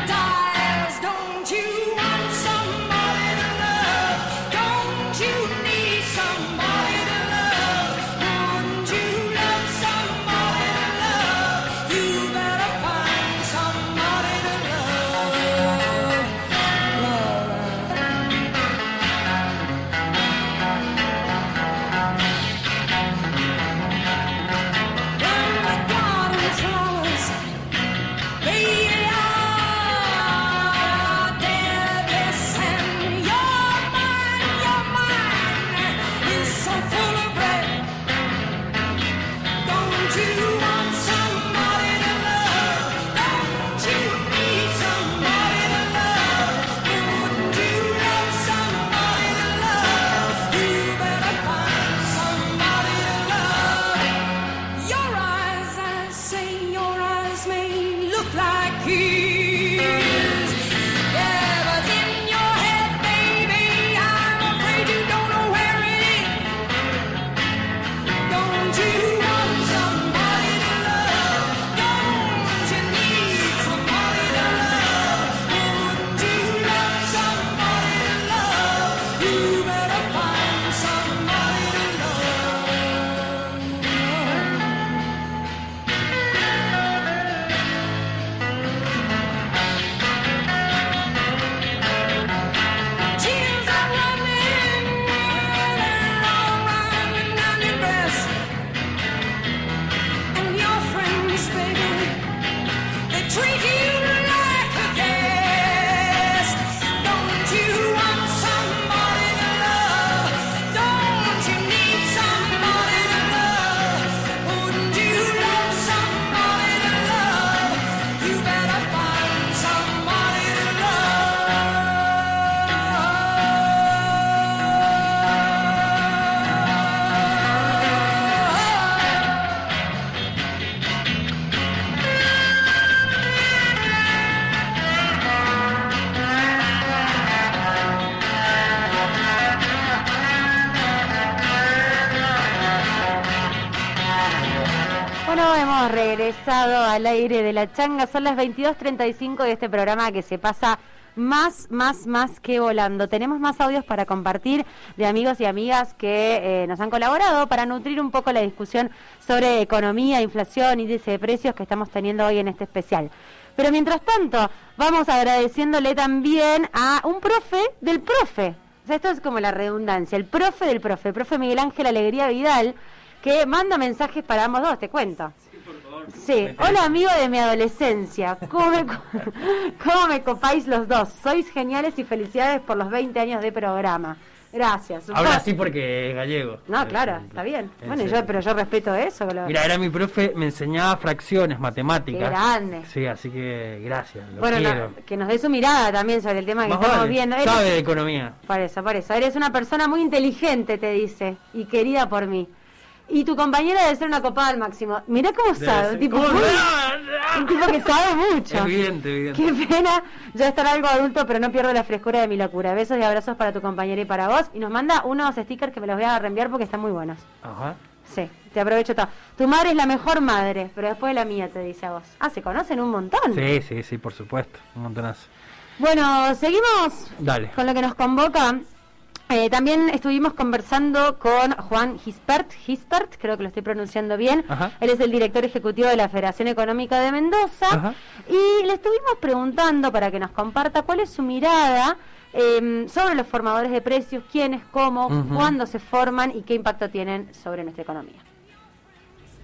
dies. Don't you want somebody to love? Don't you need somebody to love? Won't you love somebody to love? You better find somebody to love. Bueno, hemos regresado al aire de la changa. Son las 22:35 de este programa que se pasa más que volando. Tenemos más audios para compartir de amigos y amigas que nos han colaborado para nutrir un poco la discusión sobre economía, inflación, índice de precios que estamos teniendo hoy en este especial. Pero mientras tanto, vamos agradeciéndole también a un profe del profe. O sea, esto es como la redundancia. El profe del profe, el profe Miguel Ángel Alegría Vidal, que manda mensajes para ambos dos, te cuento. Sí, por favor. Sí, hola amigo de mi adolescencia, ¿cómo me copáis los dos? Sois geniales y felicidades por los 20 años de programa. Gracias. Habla así porque es gallego. No, claro, está bien. Bueno, pero yo respeto eso. Mira, era mi profe, me enseñaba fracciones, matemáticas. Qué grande. Sí, así que gracias, lo bueno, quiero. Que nos dé su mirada también sobre el tema que Más estamos vale, viendo. Sabe de economía. Por eso. Eres una persona muy inteligente, te dice, y querida por mí. Y tu compañera debe ser una copada al máximo. Mirá cómo sabe, un tipo que sabe mucho. Evidente. Qué pena ya estar algo adulto, pero no pierdo la frescura de mi locura. Besos y abrazos para tu compañera y para vos. Y nos manda unos stickers que me los voy a reenviar porque están muy buenos. Ajá. Sí, te aprovecho todo. Tu madre es la mejor madre, pero después la mía, te dice a vos. Ah, ¿se conocen un montón? Sí, por supuesto, un montonazo. Bueno, seguimos. Dale. Con lo que nos convoca. También estuvimos conversando con Juan Gispert, creo que lo estoy pronunciando bien. Ajá. Él es el director ejecutivo de la Federación Económica de Mendoza. Ajá. Y le estuvimos preguntando para que nos comparta cuál es su mirada sobre los formadores de precios, quiénes, cómo, cuándo se forman y qué impacto tienen sobre nuestra economía.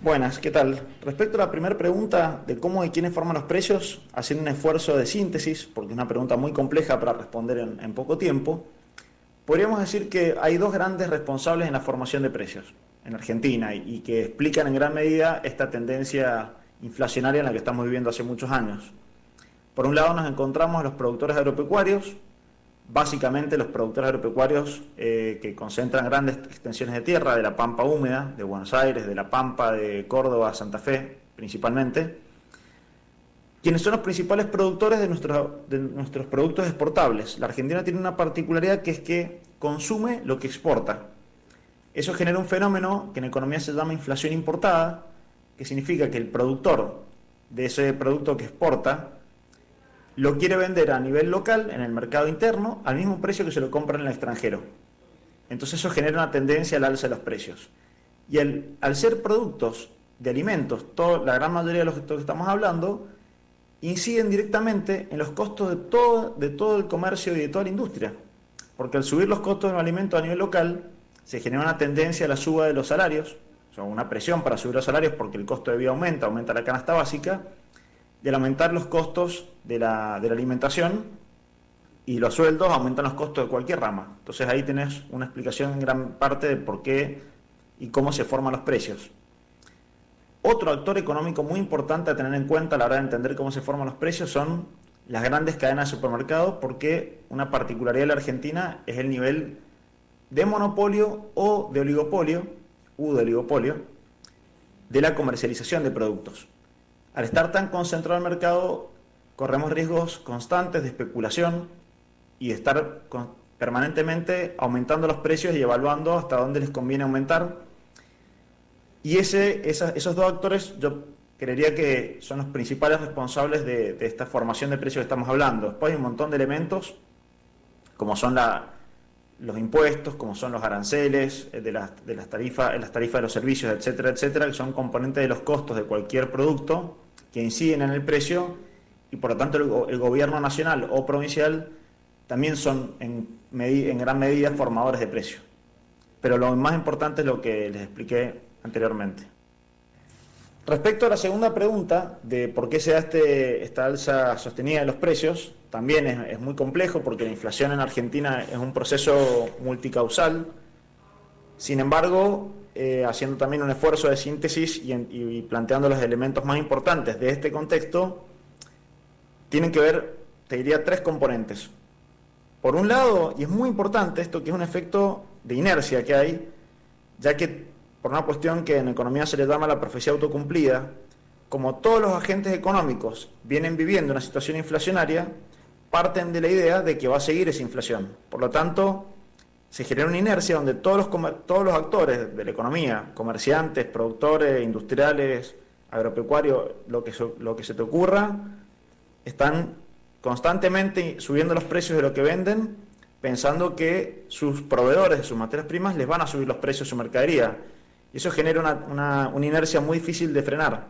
Buenas, ¿qué tal? Respecto a la primera pregunta de cómo y quiénes forman los precios, haciendo un esfuerzo de síntesis, porque es una pregunta muy compleja para responder en poco tiempo, podríamos decir que hay dos grandes responsables en la formación de precios en Argentina y que explican en gran medida esta tendencia inflacionaria en la que estamos viviendo hace muchos años. Por un lado nos encontramos a los productores agropecuarios, básicamente los productores agropecuarios que concentran grandes extensiones de tierra, de la Pampa húmeda, de Buenos Aires, de la Pampa de Córdoba, Santa Fe principalmente, quienes son los principales productores de nuestros productos exportables. La Argentina tiene una particularidad que es que consume lo que exporta. Eso genera un fenómeno que en economía se llama inflación importada, que significa que el productor de ese producto que exporta lo quiere vender a nivel local, en el mercado interno, al mismo precio que se lo compra en el extranjero. Entonces eso genera una tendencia al alza de los precios. Y al ser productos de alimentos, la gran mayoría de los que estamos hablando, inciden directamente en los costos de todo el comercio y de toda la industria. Porque al subir los costos de los alimentos a nivel local, se genera una tendencia a la suba de los salarios, o sea, una presión para subir los salarios porque el costo de vida aumenta la canasta básica, y al aumentar los costos de la alimentación y los sueldos, aumentan los costos de cualquier rama. Entonces ahí tenés una explicación en gran parte de por qué y cómo se forman los precios. Otro actor económico muy importante a tener en cuenta a la hora de entender cómo se forman los precios son las grandes cadenas de supermercados, porque una particularidad de la Argentina es el nivel de monopolio o de oligopolio, de la comercialización de productos. Al estar tan concentrado el mercado, corremos riesgos constantes de especulación y de estar permanentemente aumentando los precios y evaluando hasta dónde les conviene aumentar. Y esos dos actores yo creería que son los principales responsables de esta formación de precios que estamos hablando. Después hay un montón de elementos, como son los impuestos, como son los aranceles, las tarifas de los servicios, etcétera, que son componentes de los costos de cualquier producto que inciden en el precio, y por lo tanto el gobierno nacional o provincial también son en gran medida formadores de precios. Pero lo más importante es lo que les expliqué anteriormente. Respecto a la segunda pregunta de por qué se da esta alza sostenida de los precios, también es muy complejo porque la inflación en Argentina es un proceso multicausal. Sin embargo, haciendo también un esfuerzo de síntesis y planteando los elementos más importantes de este contexto, tienen que ver, te diría, tres componentes. Por un lado, y es muy importante esto, que es un efecto de inercia que hay, ya que por una cuestión que en economía se le llama la profecía autocumplida, como todos los agentes económicos vienen viviendo una situación inflacionaria, parten de la idea de que va a seguir esa inflación. Por lo tanto, se genera una inercia donde todos los actores de la economía, comerciantes, productores, industriales, agropecuarios, lo que se te ocurra, están constantemente subiendo los precios de lo que venden, pensando que sus proveedores de sus materias primas les van a subir los precios de su mercadería. Y eso genera una inercia muy difícil de frenar,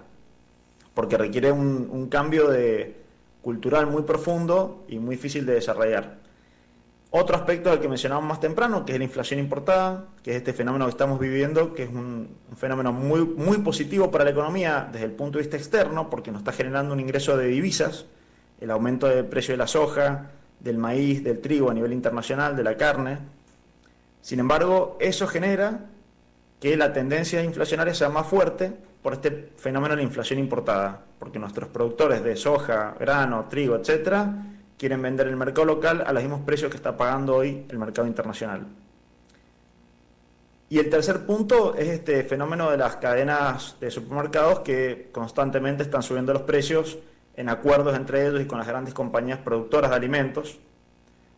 porque requiere un cambio cultural muy profundo y muy difícil de desarrollar. Otro aspecto del que mencionábamos más temprano, que es la inflación importada, que es este fenómeno que estamos viviendo, que es un fenómeno muy, muy positivo para la economía desde el punto de vista externo, porque nos está generando un ingreso de divisas, el aumento del precio de la soja, del maíz, del trigo a nivel internacional, de la carne. Sin embargo, eso genera que la tendencia inflacionaria sea más fuerte por este fenómeno de la inflación importada, porque nuestros productores de soja, grano, trigo, etcétera, quieren vender en el mercado local a los mismos precios que está pagando hoy el mercado internacional. Y el tercer punto es este fenómeno de las cadenas de supermercados que constantemente están subiendo los precios en acuerdos entre ellos y con las grandes compañías productoras de alimentos.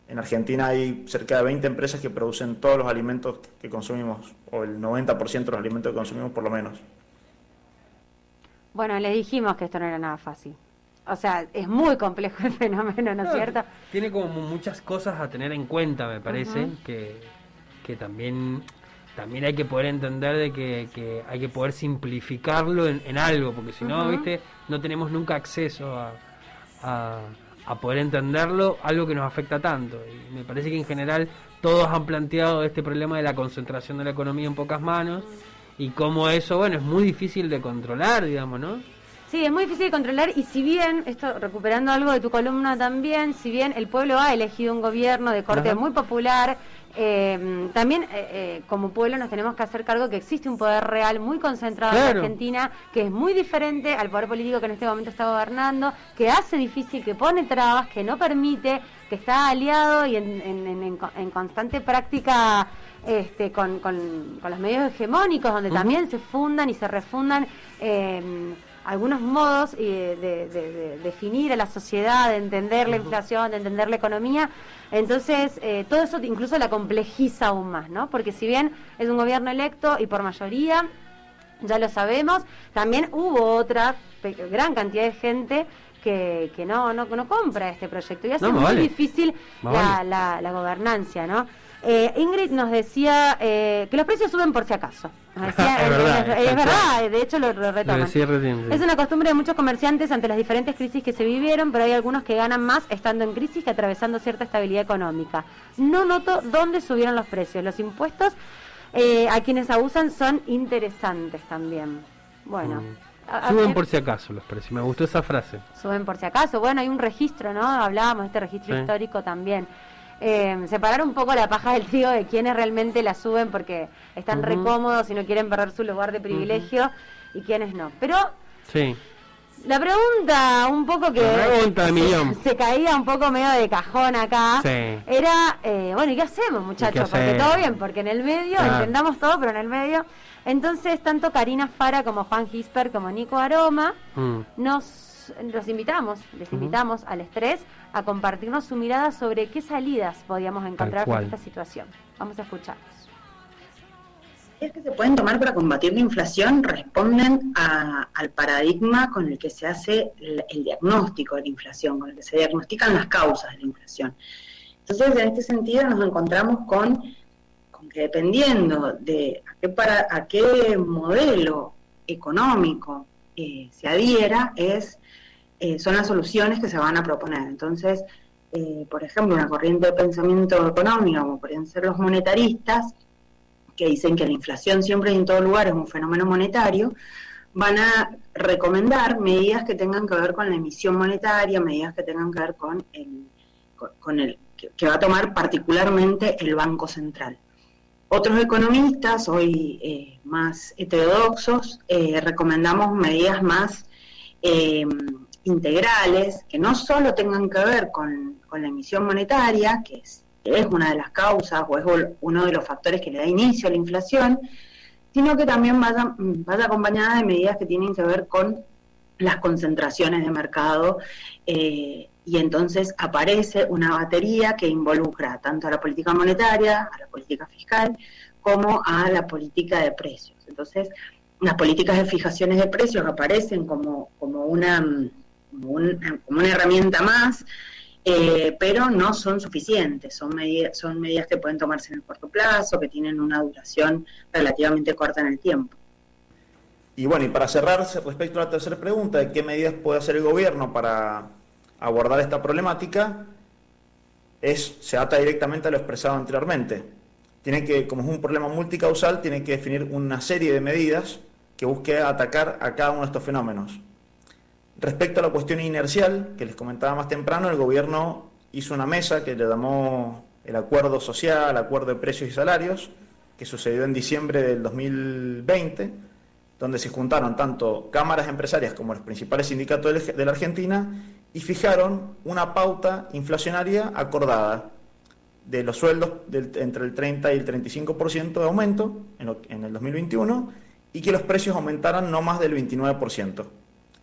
En Argentina hay cerca de 20 empresas que producen todos los alimentos que consumimos, o el 90% de los alimentos que consumimos por lo menos. Bueno, le dijimos que esto no era nada fácil. O sea, es muy complejo el fenómeno, ¿no es cierto? Tiene como muchas cosas a tener en cuenta, me parece, que también hay que poder entender de que hay que poder simplificarlo en algo, porque si no, ¿viste? No tenemos nunca acceso a poder entenderlo, algo que nos afecta tanto. Y me parece que en general todos han planteado este problema de la concentración de la economía en pocas manos y cómo eso, bueno, es muy difícil de controlar, digamos, ¿no? Sí, es muy difícil de controlar y si bien, esto recuperando algo de tu columna también, si bien el pueblo ha elegido un gobierno de corte muy popular, también como pueblo nos tenemos que hacer cargo que existe un poder real muy concentrado en Argentina, que es muy diferente al poder político que en este momento está gobernando, que hace difícil, que pone trabas, que no permite, que está aliado y en constante práctica con los medios hegemónicos, donde también se fundan y se refundan algunos modos de definir a la sociedad, de entender la inflación, de entender la economía. Entonces, todo eso incluso la complejiza aún más, ¿no? Porque si bien es un gobierno electo y por mayoría, ya lo sabemos, también hubo otra gran cantidad de gente que no compra este proyecto y hace muy difícil la gobernancia, ¿no? Ingrid nos decía que los precios suben por si acaso. Nos decía, es verdad, de hecho lo retoman. Es una costumbre de muchos comerciantes ante las diferentes crisis que se vivieron, pero hay algunos que ganan más estando en crisis que atravesando cierta estabilidad económica. No noto dónde subieron los precios. Los impuestos a quienes abusan son interesantes también. Bueno. Suben por si acaso los precios, me gustó esa frase. Suben por si acaso, bueno, hay un registro, ¿no? Hablábamos de este registro histórico también. Separar un poco la paja del trigo de quienes realmente la suben porque están re cómodos y no quieren perder su lugar de privilegio y quienes no. Pero la pregunta un poco que se caía un poco medio de cajón acá era, bueno, ¿y qué hacemos, muchachos? Porque todo bien, porque en el medio, entendamos todo, pero en el medio. Entonces, tanto Karina Fara como Juan Gisper como Nico Aroma les invitamos al estrés a compartirnos su mirada sobre qué salidas podíamos encontrar con esta situación. Vamos a escucharlos. Las que se pueden tomar para combatir la inflación responden al paradigma con el que se hace el diagnóstico de la inflación, con el que se diagnostican las causas de la inflación. Entonces, en este sentido nos encontramos con que dependiendo de a qué modelo económico se adhiera, son las soluciones que se van a proponer. Entonces, por ejemplo, una corriente de pensamiento económico, como podrían ser los monetaristas, que dicen que la inflación siempre y en todo lugar es un fenómeno monetario, van a recomendar medidas que tengan que ver con la emisión monetaria, medidas que tengan que ver con el que va a tomar particularmente el Banco Central. Otros economistas, hoy más heterodoxos, recomendamos medidas más integrales, que no solo tengan que ver con la emisión monetaria, que es una de las causas o es uno de los factores que le da inicio a la inflación, sino que también vaya acompañada de medidas que tienen que ver con las concentraciones de mercado, y entonces aparece una batería que involucra tanto a la política monetaria, a la política fiscal, como a la política de precios. Entonces, las políticas de fijaciones de precios aparecen como una herramienta más, pero no son suficientes, son medidas que pueden tomarse en el corto plazo, que tienen una duración relativamente corta en el tiempo. Y bueno, y para cerrar, respecto a la tercera pregunta, de qué medidas puede hacer el gobierno para abordar esta problemática, se ata directamente a lo expresado anteriormente. Como es un problema multicausal, tiene que definir una serie de medidas que busque atacar a cada uno de estos fenómenos. Respecto a la cuestión inercial, que les comentaba más temprano, el gobierno hizo una mesa que le llamó el acuerdo social, acuerdo de precios y salarios, que sucedió en diciembre del 2020, donde se juntaron tanto cámaras empresarias como los principales sindicatos de la Argentina y fijaron una pauta inflacionaria acordada de los sueldos entre el 30 y el 35% de aumento en el 2021 y que los precios aumentaran no más del 29%.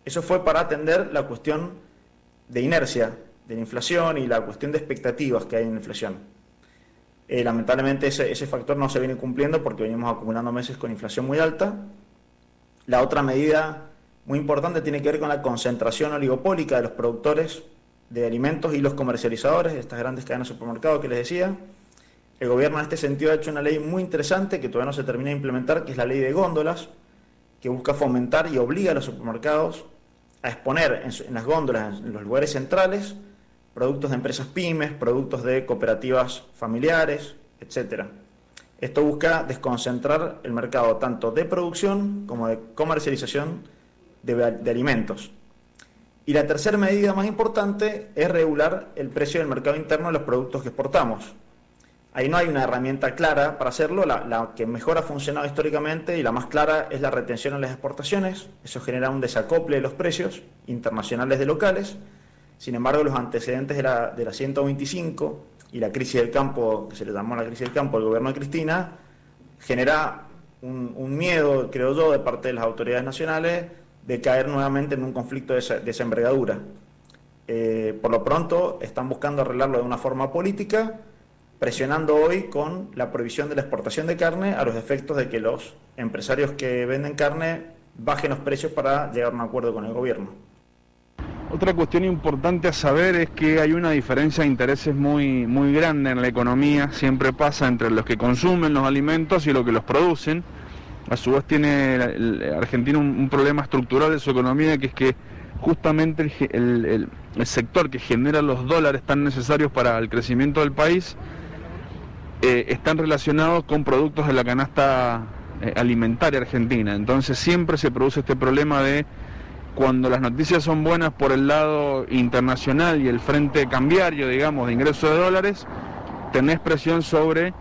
Eso fue para atender la cuestión de inercia de la inflación y la cuestión de expectativas que hay en la inflación. Lamentablemente ese factor no se viene cumpliendo porque venimos acumulando meses con inflación muy alta. La otra medida muy importante tiene que ver con la concentración oligopólica de los productores de alimentos y los comercializadores de estas grandes cadenas de supermercados que les decía. El gobierno en este sentido ha hecho una ley muy interesante que todavía no se termina de implementar, que es la ley de góndolas, que busca fomentar y obliga a los supermercados a exponer en las góndolas, en los lugares centrales, productos de empresas pymes, productos de cooperativas familiares, etc. Esto busca desconcentrar el mercado tanto de producción como de comercialización de alimentos. Y la tercera medida más importante es regular el precio del mercado interno de los productos que exportamos. Ahí no hay una herramienta clara para hacerlo, la que mejor ha funcionado históricamente y la más clara es la retención en las exportaciones. Eso genera un desacople de los precios internacionales de locales. Sin embargo, los antecedentes de la 125 y la crisis del campo, que se le llamó la crisis del campo del gobierno de Cristina, genera un miedo, creo yo, de parte de las autoridades nacionales de caer nuevamente en un conflicto de esa envergadura. Por lo pronto, están buscando arreglarlo de una forma política, presionando hoy con la prohibición de la exportación de carne a los efectos de que los empresarios que venden carne bajen los precios para llegar a un acuerdo con el gobierno. Otra cuestión importante a saber es que hay una diferencia de intereses muy grande en la economía, siempre pasa entre los que consumen los alimentos y los que los producen. A su vez tiene Argentina un problema estructural de su economía, que es que justamente el sector que genera los dólares tan necesarios para el crecimiento del país están relacionados con productos de la canasta alimentaria argentina. Entonces siempre se produce este problema de cuando las noticias son buenas por el lado internacional y el frente cambiario, digamos, de ingreso de dólares, tenés presión sobre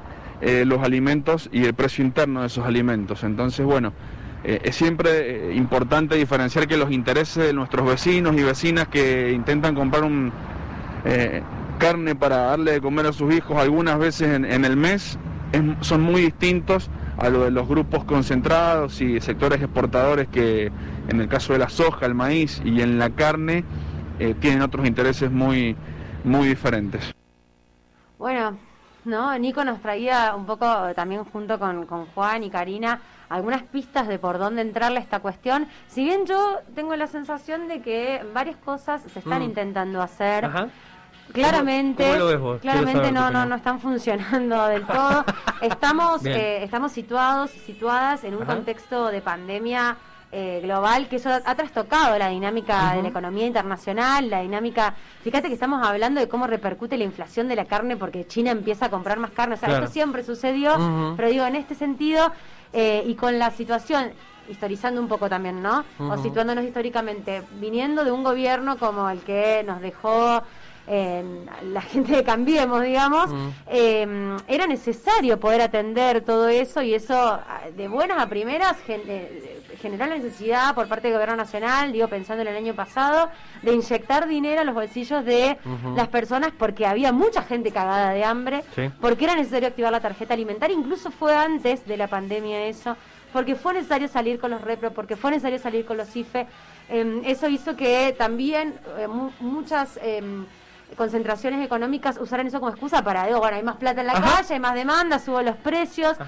los alimentos y el precio interno de esos alimentos. Entonces, bueno, es siempre importante diferenciar que los intereses de nuestros vecinos y vecinas que intentan comprar carne para darle de comer a sus hijos algunas veces en el mes son muy distintos a lo de los grupos concentrados y sectores exportadores que en el caso de la soja, el maíz y en la carne tienen otros intereses muy diferentes. Bueno, no, Nico nos traía un poco también junto con Juan y Karina algunas pistas de por dónde entrarle a esta cuestión. Si bien yo tengo la sensación de que varias cosas se están intentando hacer. Ajá. Claramente, ¿Cómo lo ves vos? Claramente no están funcionando del todo. Estamos situados y situadas en un contexto de pandemia global, que eso ha trastocado la dinámica de la economía internacional, la dinámica. Fíjate que estamos hablando de cómo repercute la inflación de la carne porque China empieza a comprar más carne. O sea, esto siempre sucedió, pero digo, en este sentido, y con la situación, historizando un poco también, ¿no? O situándonos históricamente, viniendo de un gobierno como el que nos dejó la gente de Cambiemos, digamos, era necesario poder atender todo eso, y eso de buenas a primeras generó la necesidad por parte del gobierno nacional, digo, pensando en el año pasado, de inyectar dinero a los bolsillos de las personas, porque había mucha gente cagada de hambre, porque era necesario activar la tarjeta alimentaria. Incluso fue antes de la pandemia eso, porque fue necesario salir con los repro, porque fue necesario salir con los IFE. Eso hizo que también muchas concentraciones económicas usaran eso como excusa para, digo, bueno, hay más plata en la calle, hay más demanda, subo los precios.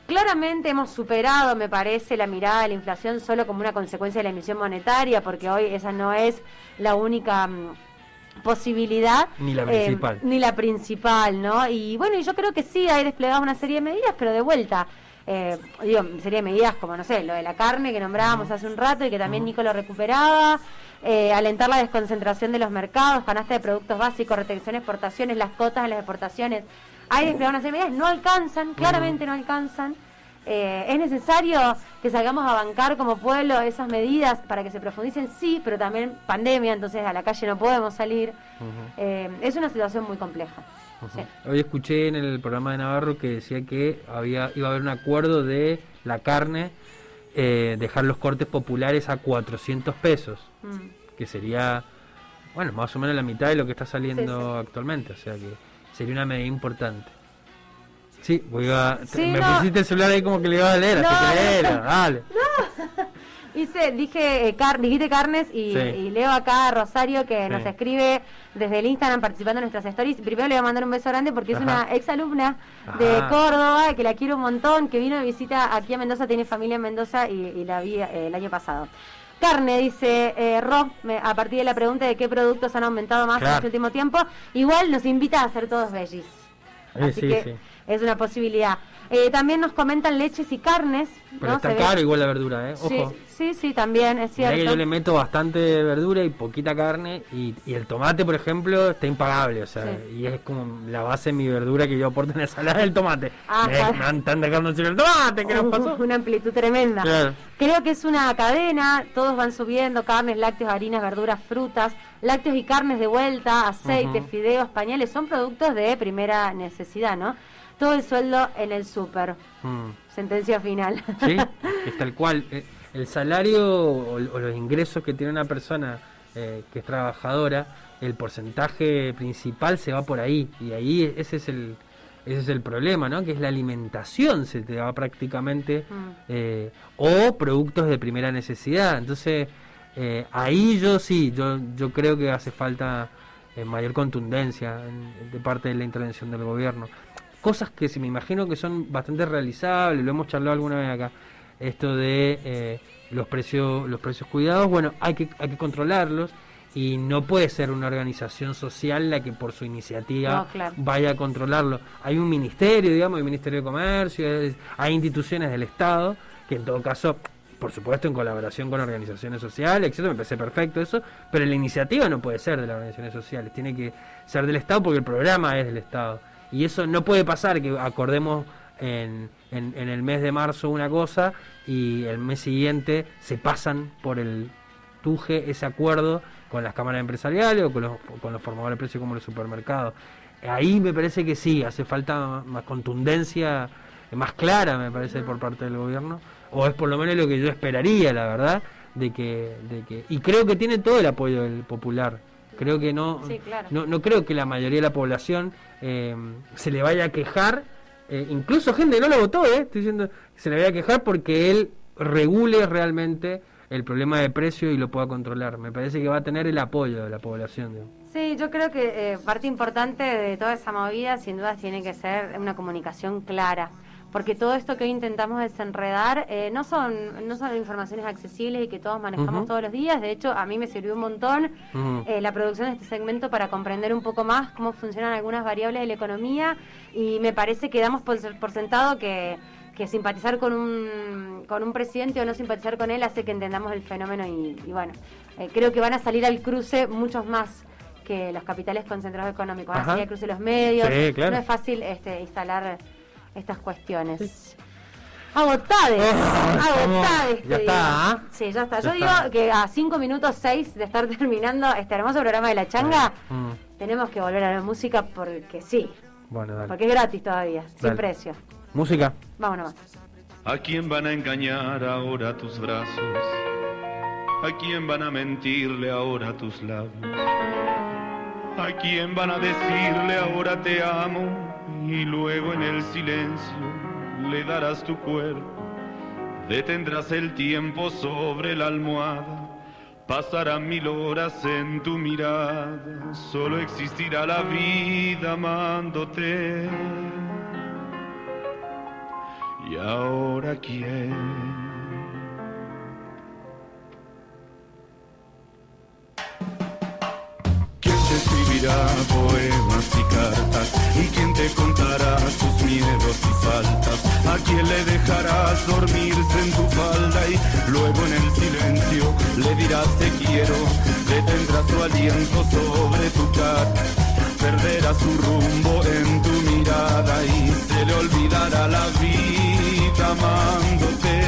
Claramente hemos superado, me parece, la mirada de la inflación solo como una consecuencia de la emisión monetaria, porque hoy esa no es la única posibilidad. Ni la principal. Ni la principal, ¿no? Y bueno, y yo creo que sí, hay desplegado una serie de medidas, pero de vuelta, serie de medidas como, no sé, lo de la carne que nombrábamos hace un rato y que también Nico lo recuperaba, alentar la desconcentración de los mercados, canasta de productos básicos, retención de exportaciones, las cotas en las exportaciones. Hay desplegado una serie de medidas, no alcanzan, claramente no alcanzan. ¿Es necesario que salgamos a bancar como pueblo esas medidas para que se profundicen? Sí, pero también pandemia, entonces a la calle no podemos salir. Es una situación muy compleja. Sí. Hoy escuché en el programa de Navarro que decía que iba a haber un acuerdo de la carne, dejar los cortes populares a 400 pesos, que sería, bueno, más o menos la mitad de lo que está saliendo actualmente, o sea que sería una medida importante. Sí, me pusiste el celular ahí como que le ibas a leer, así que léelo, dale. Dijiste carnes y leo acá a Rosario que nos escribe desde el Instagram participando en nuestras stories. Primero le voy a mandar un beso grande porque es una ex alumna de Córdoba, que la quiero un montón, que vino de visita aquí a Mendoza, tiene familia en Mendoza y la vi el año pasado. Carne, dice a partir de la pregunta de qué productos han aumentado más en este último tiempo, igual nos invita a hacer todos veggies. Así que es una posibilidad. También nos comentan leches y carnes. Pero está caro igual la verdura, ojo. Sí, también, es cierto. Que yo le meto bastante verdura y poquita carne, y el tomate, por ejemplo, está impagable, o sea, y es como la base de mi verdura que yo aporto en la ensalada del tomate. Me están dejando sin el tomate, ¿qué nos pasó? Una amplitud tremenda. Claro. Creo que es una cadena, todos van subiendo, carnes, lácteos, harinas, verduras, frutas, lácteos y carnes de vuelta, aceites, fideos, pañales, son productos de primera necesidad, ¿no? Todo el sueldo en el súper. Sentencia final. Sí, es tal cual. El salario o los ingresos que tiene una persona que es trabajadora, el porcentaje principal se va por ahí. Y ahí ese es el problema, ¿no? Que es la alimentación, se te va prácticamente, o productos de primera necesidad. Entonces, ahí yo creo que hace falta mayor contundencia de parte de la intervención del gobierno. Cosas que me imagino que son bastante realizables, lo hemos charlado alguna vez acá, esto de los precios cuidados, bueno, hay que controlarlos, y no puede ser una organización social la que por su iniciativa vaya a controlarlo. Hay un ministerio, digamos, el Ministerio de Comercio, hay instituciones del Estado, que en todo caso, por supuesto en colaboración con organizaciones sociales, etcétera, me parece perfecto eso, pero la iniciativa no puede ser de las organizaciones sociales, tiene que ser del Estado porque el programa es del Estado. Y eso no puede pasar, que acordemos en el mes de marzo una cosa y el mes siguiente se pasan por el tuje ese acuerdo con las cámaras empresariales o con los formadores de precios como los supermercados. Ahí me parece que sí, hace falta más contundencia, más clara, me parece, por parte del gobierno, o es por lo menos lo que yo esperaría, la verdad, de que y creo que tiene todo el apoyo del popular. Creo que no creo que la mayoría de la población se le vaya a quejar, incluso gente que no lo votó, estoy diciendo, se le vaya a quejar porque él regule realmente el problema de precio y lo pueda controlar. Me parece que va a tener el apoyo de la población, digamos. Sí, yo creo que parte importante de toda esa movida sin duda tiene que ser una comunicación clara, porque todo esto que hoy intentamos desenredar no son informaciones accesibles y que todos manejamos todos los días. De hecho, a mí me sirvió un montón la producción de este segmento para comprender un poco más cómo funcionan algunas variables de la economía, y me parece que damos por sentado que simpatizar con un presidente o no simpatizar con él hace que entendamos el fenómeno, y bueno, creo que van a salir al cruce muchos más que los capitales concentrados económicos. Van a salir al cruce los medios, no es fácil instalar estas cuestiones. Agotades. Ya está. Sí, ya está. Yo digo que a 5 minutos 6 de estar terminando este hermoso programa de La Changa, tenemos que volver a la música porque sí. Bueno, dale. Porque es gratis todavía, sin precio. Música. Vámonos. ¿A quién van a engañar ahora tus brazos? ¿A quién van a mentirle ahora tus labios? ¿A quién van a decirle ahora te amo? Y luego en el silencio le darás tu cuerpo. Detendrás el tiempo sobre la almohada. Pasarán 1000 horas en tu mirada. Solo existirá la vida amándote. ¿Y ahora quién? ¿Quién te escribirá poemas y cartas? ¿Y quién te contará sus miedos y faltas? ¿A quién le dejarás dormirse en tu falda? Y luego en el silencio le dirás te quiero. Detendrás su aliento sobre tu cara. perderá su rumbo en tu mirada y se le olvidará la vida amándote.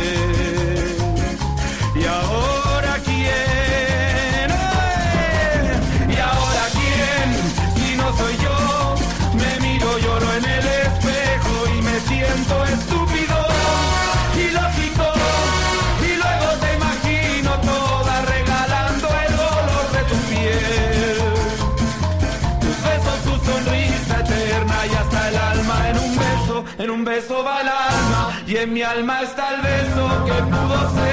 Y ahora quién, y ahora quién, si no soy yo, me miro, lloro en el espejo y me siento estúpido y lógico, y luego te imagino toda regalando el olor de tu piel, tus besos, tu sonrisa eterna y hasta el alma en un beso va el alma y en mi alma está el beso que pudo ser.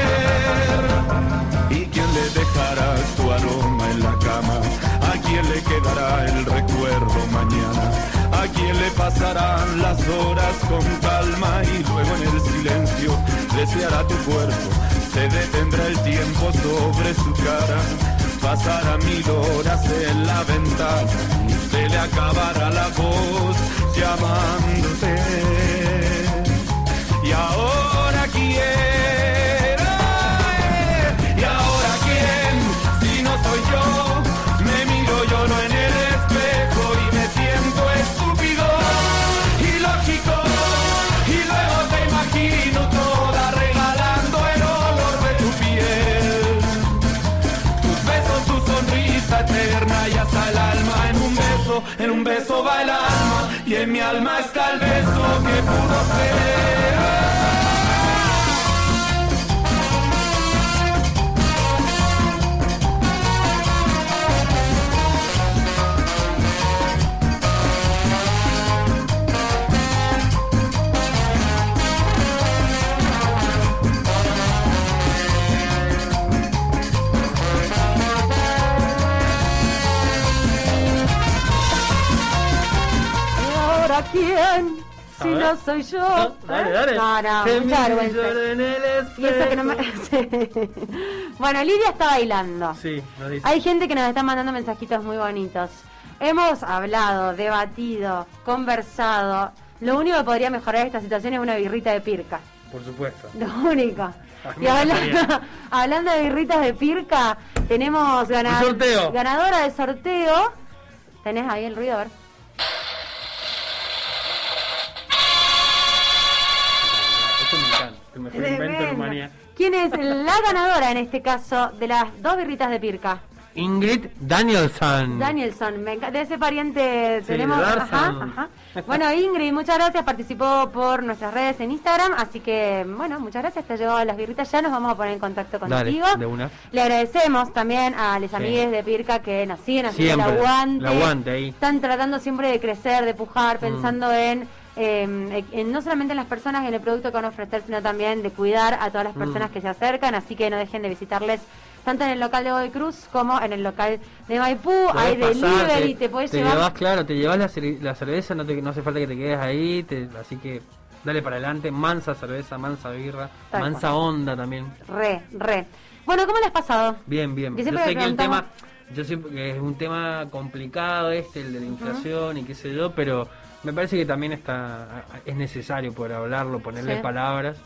¿Y quién le dejará tu aroma en la cama? ¿A quién le quedará el recuerdo mañana? ¿A quién le pasarán las horas con calma? Y luego en el silencio deseará tu cuerpo, se detendrá el tiempo sobre su cara, pasará 1000 horas en la ventana y se le acabará la voz llamándote. Y ahora quién, y ahora quién, si no soy yo, me miro, lloro en el espejo y me siento estúpido y lógico, y luego te imagino toda regalando el olor de tu piel, tus besos, tu sonrisa eterna y hasta el alma en un beso va el alma y en mi alma está el beso que pudo ser. ¿Quién? Si no soy yo. Dale. No, mucha vergüenza. Y eso que no me... Sí. Bueno, Lidia está bailando. Sí, lo dice. Hay gente que nos está mandando mensajitos muy bonitos. Hemos hablado, debatido, conversado. Lo único que podría mejorar esta situación es una birrita de Pirca. Por supuesto. Lo único. Y hablando de birritas de Pirca, tenemos ganadora de sorteo. ¿Tenés ahí el ruido? A ver. El mejor invento de Rumanía. ¿Quién es la ganadora en este caso de las 2 birritas de Pirca? Ingrid Danielson. De ese pariente tenemos. Ajá. Bueno, Ingrid, muchas gracias, participó por nuestras redes en Instagram, así que bueno, muchas gracias, te llegó las birritas, ya nos vamos a poner en contacto contigo. Dale, de una. Le agradecemos también a los amigues de Pirca que nos siguen haciendo el aguante ahí. Están tratando siempre de crecer, de pujar, pensando en no solamente en las personas y en el producto que van a ofrecer, sino también de cuidar a todas las personas que se acercan, así que no dejen de visitarles tanto en el local de Godoy Cruz como en el local de Maipú. Hay delivery, te puedes llevar. Te llevas la cerveza, no hace falta que te quedes ahí, así que dale para adelante, mansa cerveza, mansa birra, mansa onda también. Re. Bueno, ¿cómo le has pasado? Bien. Yo sé que que es un tema complicado el de la inflación y qué sé yo, pero me parece que también es necesario poder hablarlo, ponerle palabras,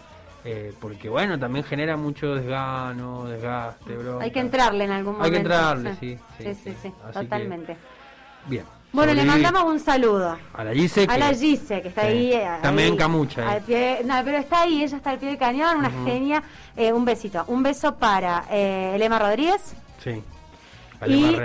porque bueno, también genera mucho desgaste, bronca. Hay que entrarle en algún momento. Hay que entrarle, sí, totalmente. Bien. Bueno, le mandamos un saludo a la Gise, que está ahí. También camucha. Pero está ahí, ella está al pie del cañón, una genia. Un besito. Un beso para Elema Rodríguez. Sí. Y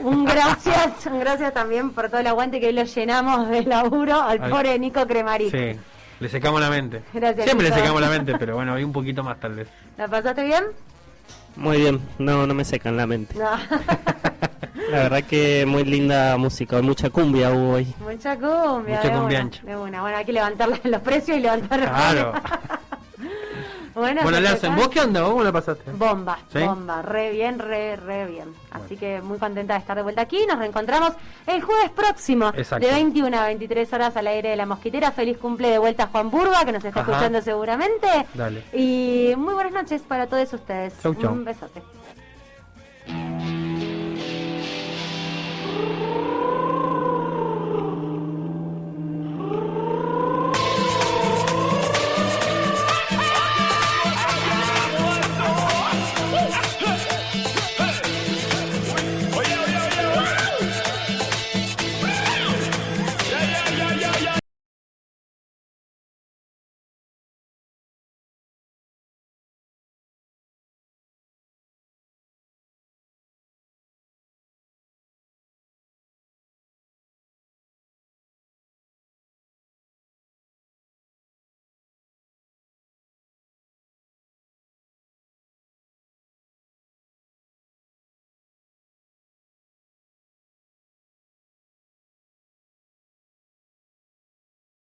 un gracias también por todo el aguante que hoy lo llenamos de laburo al pobre Nico Cremarí. Sí, le secamos la mente. Gracias. Siempre Nico. le secamos la mente, pero bueno, hoy un poquito más tal vez. ¿La pasaste bien? Muy bien, no me secan la mente. No. La verdad que muy linda música, mucha cumbia hubo hoy. Mucha cumbiancha. De una. Bueno, hay que levantar los precios y levantar los Claro. Bueno, Larsen, ¿vos qué onda? ¿Cómo la pasaste? Bomba, ¿Sí? bomba, re bien. Así que muy contenta de estar de vuelta aquí. Nos reencontramos el jueves próximo. Exacto. De 21 a 23 horas al aire de La Mosquitera. Feliz cumple de vuelta a Juan Burba, que nos está escuchando seguramente. Dale. Y muy buenas noches para todos ustedes. Chau. Un besote.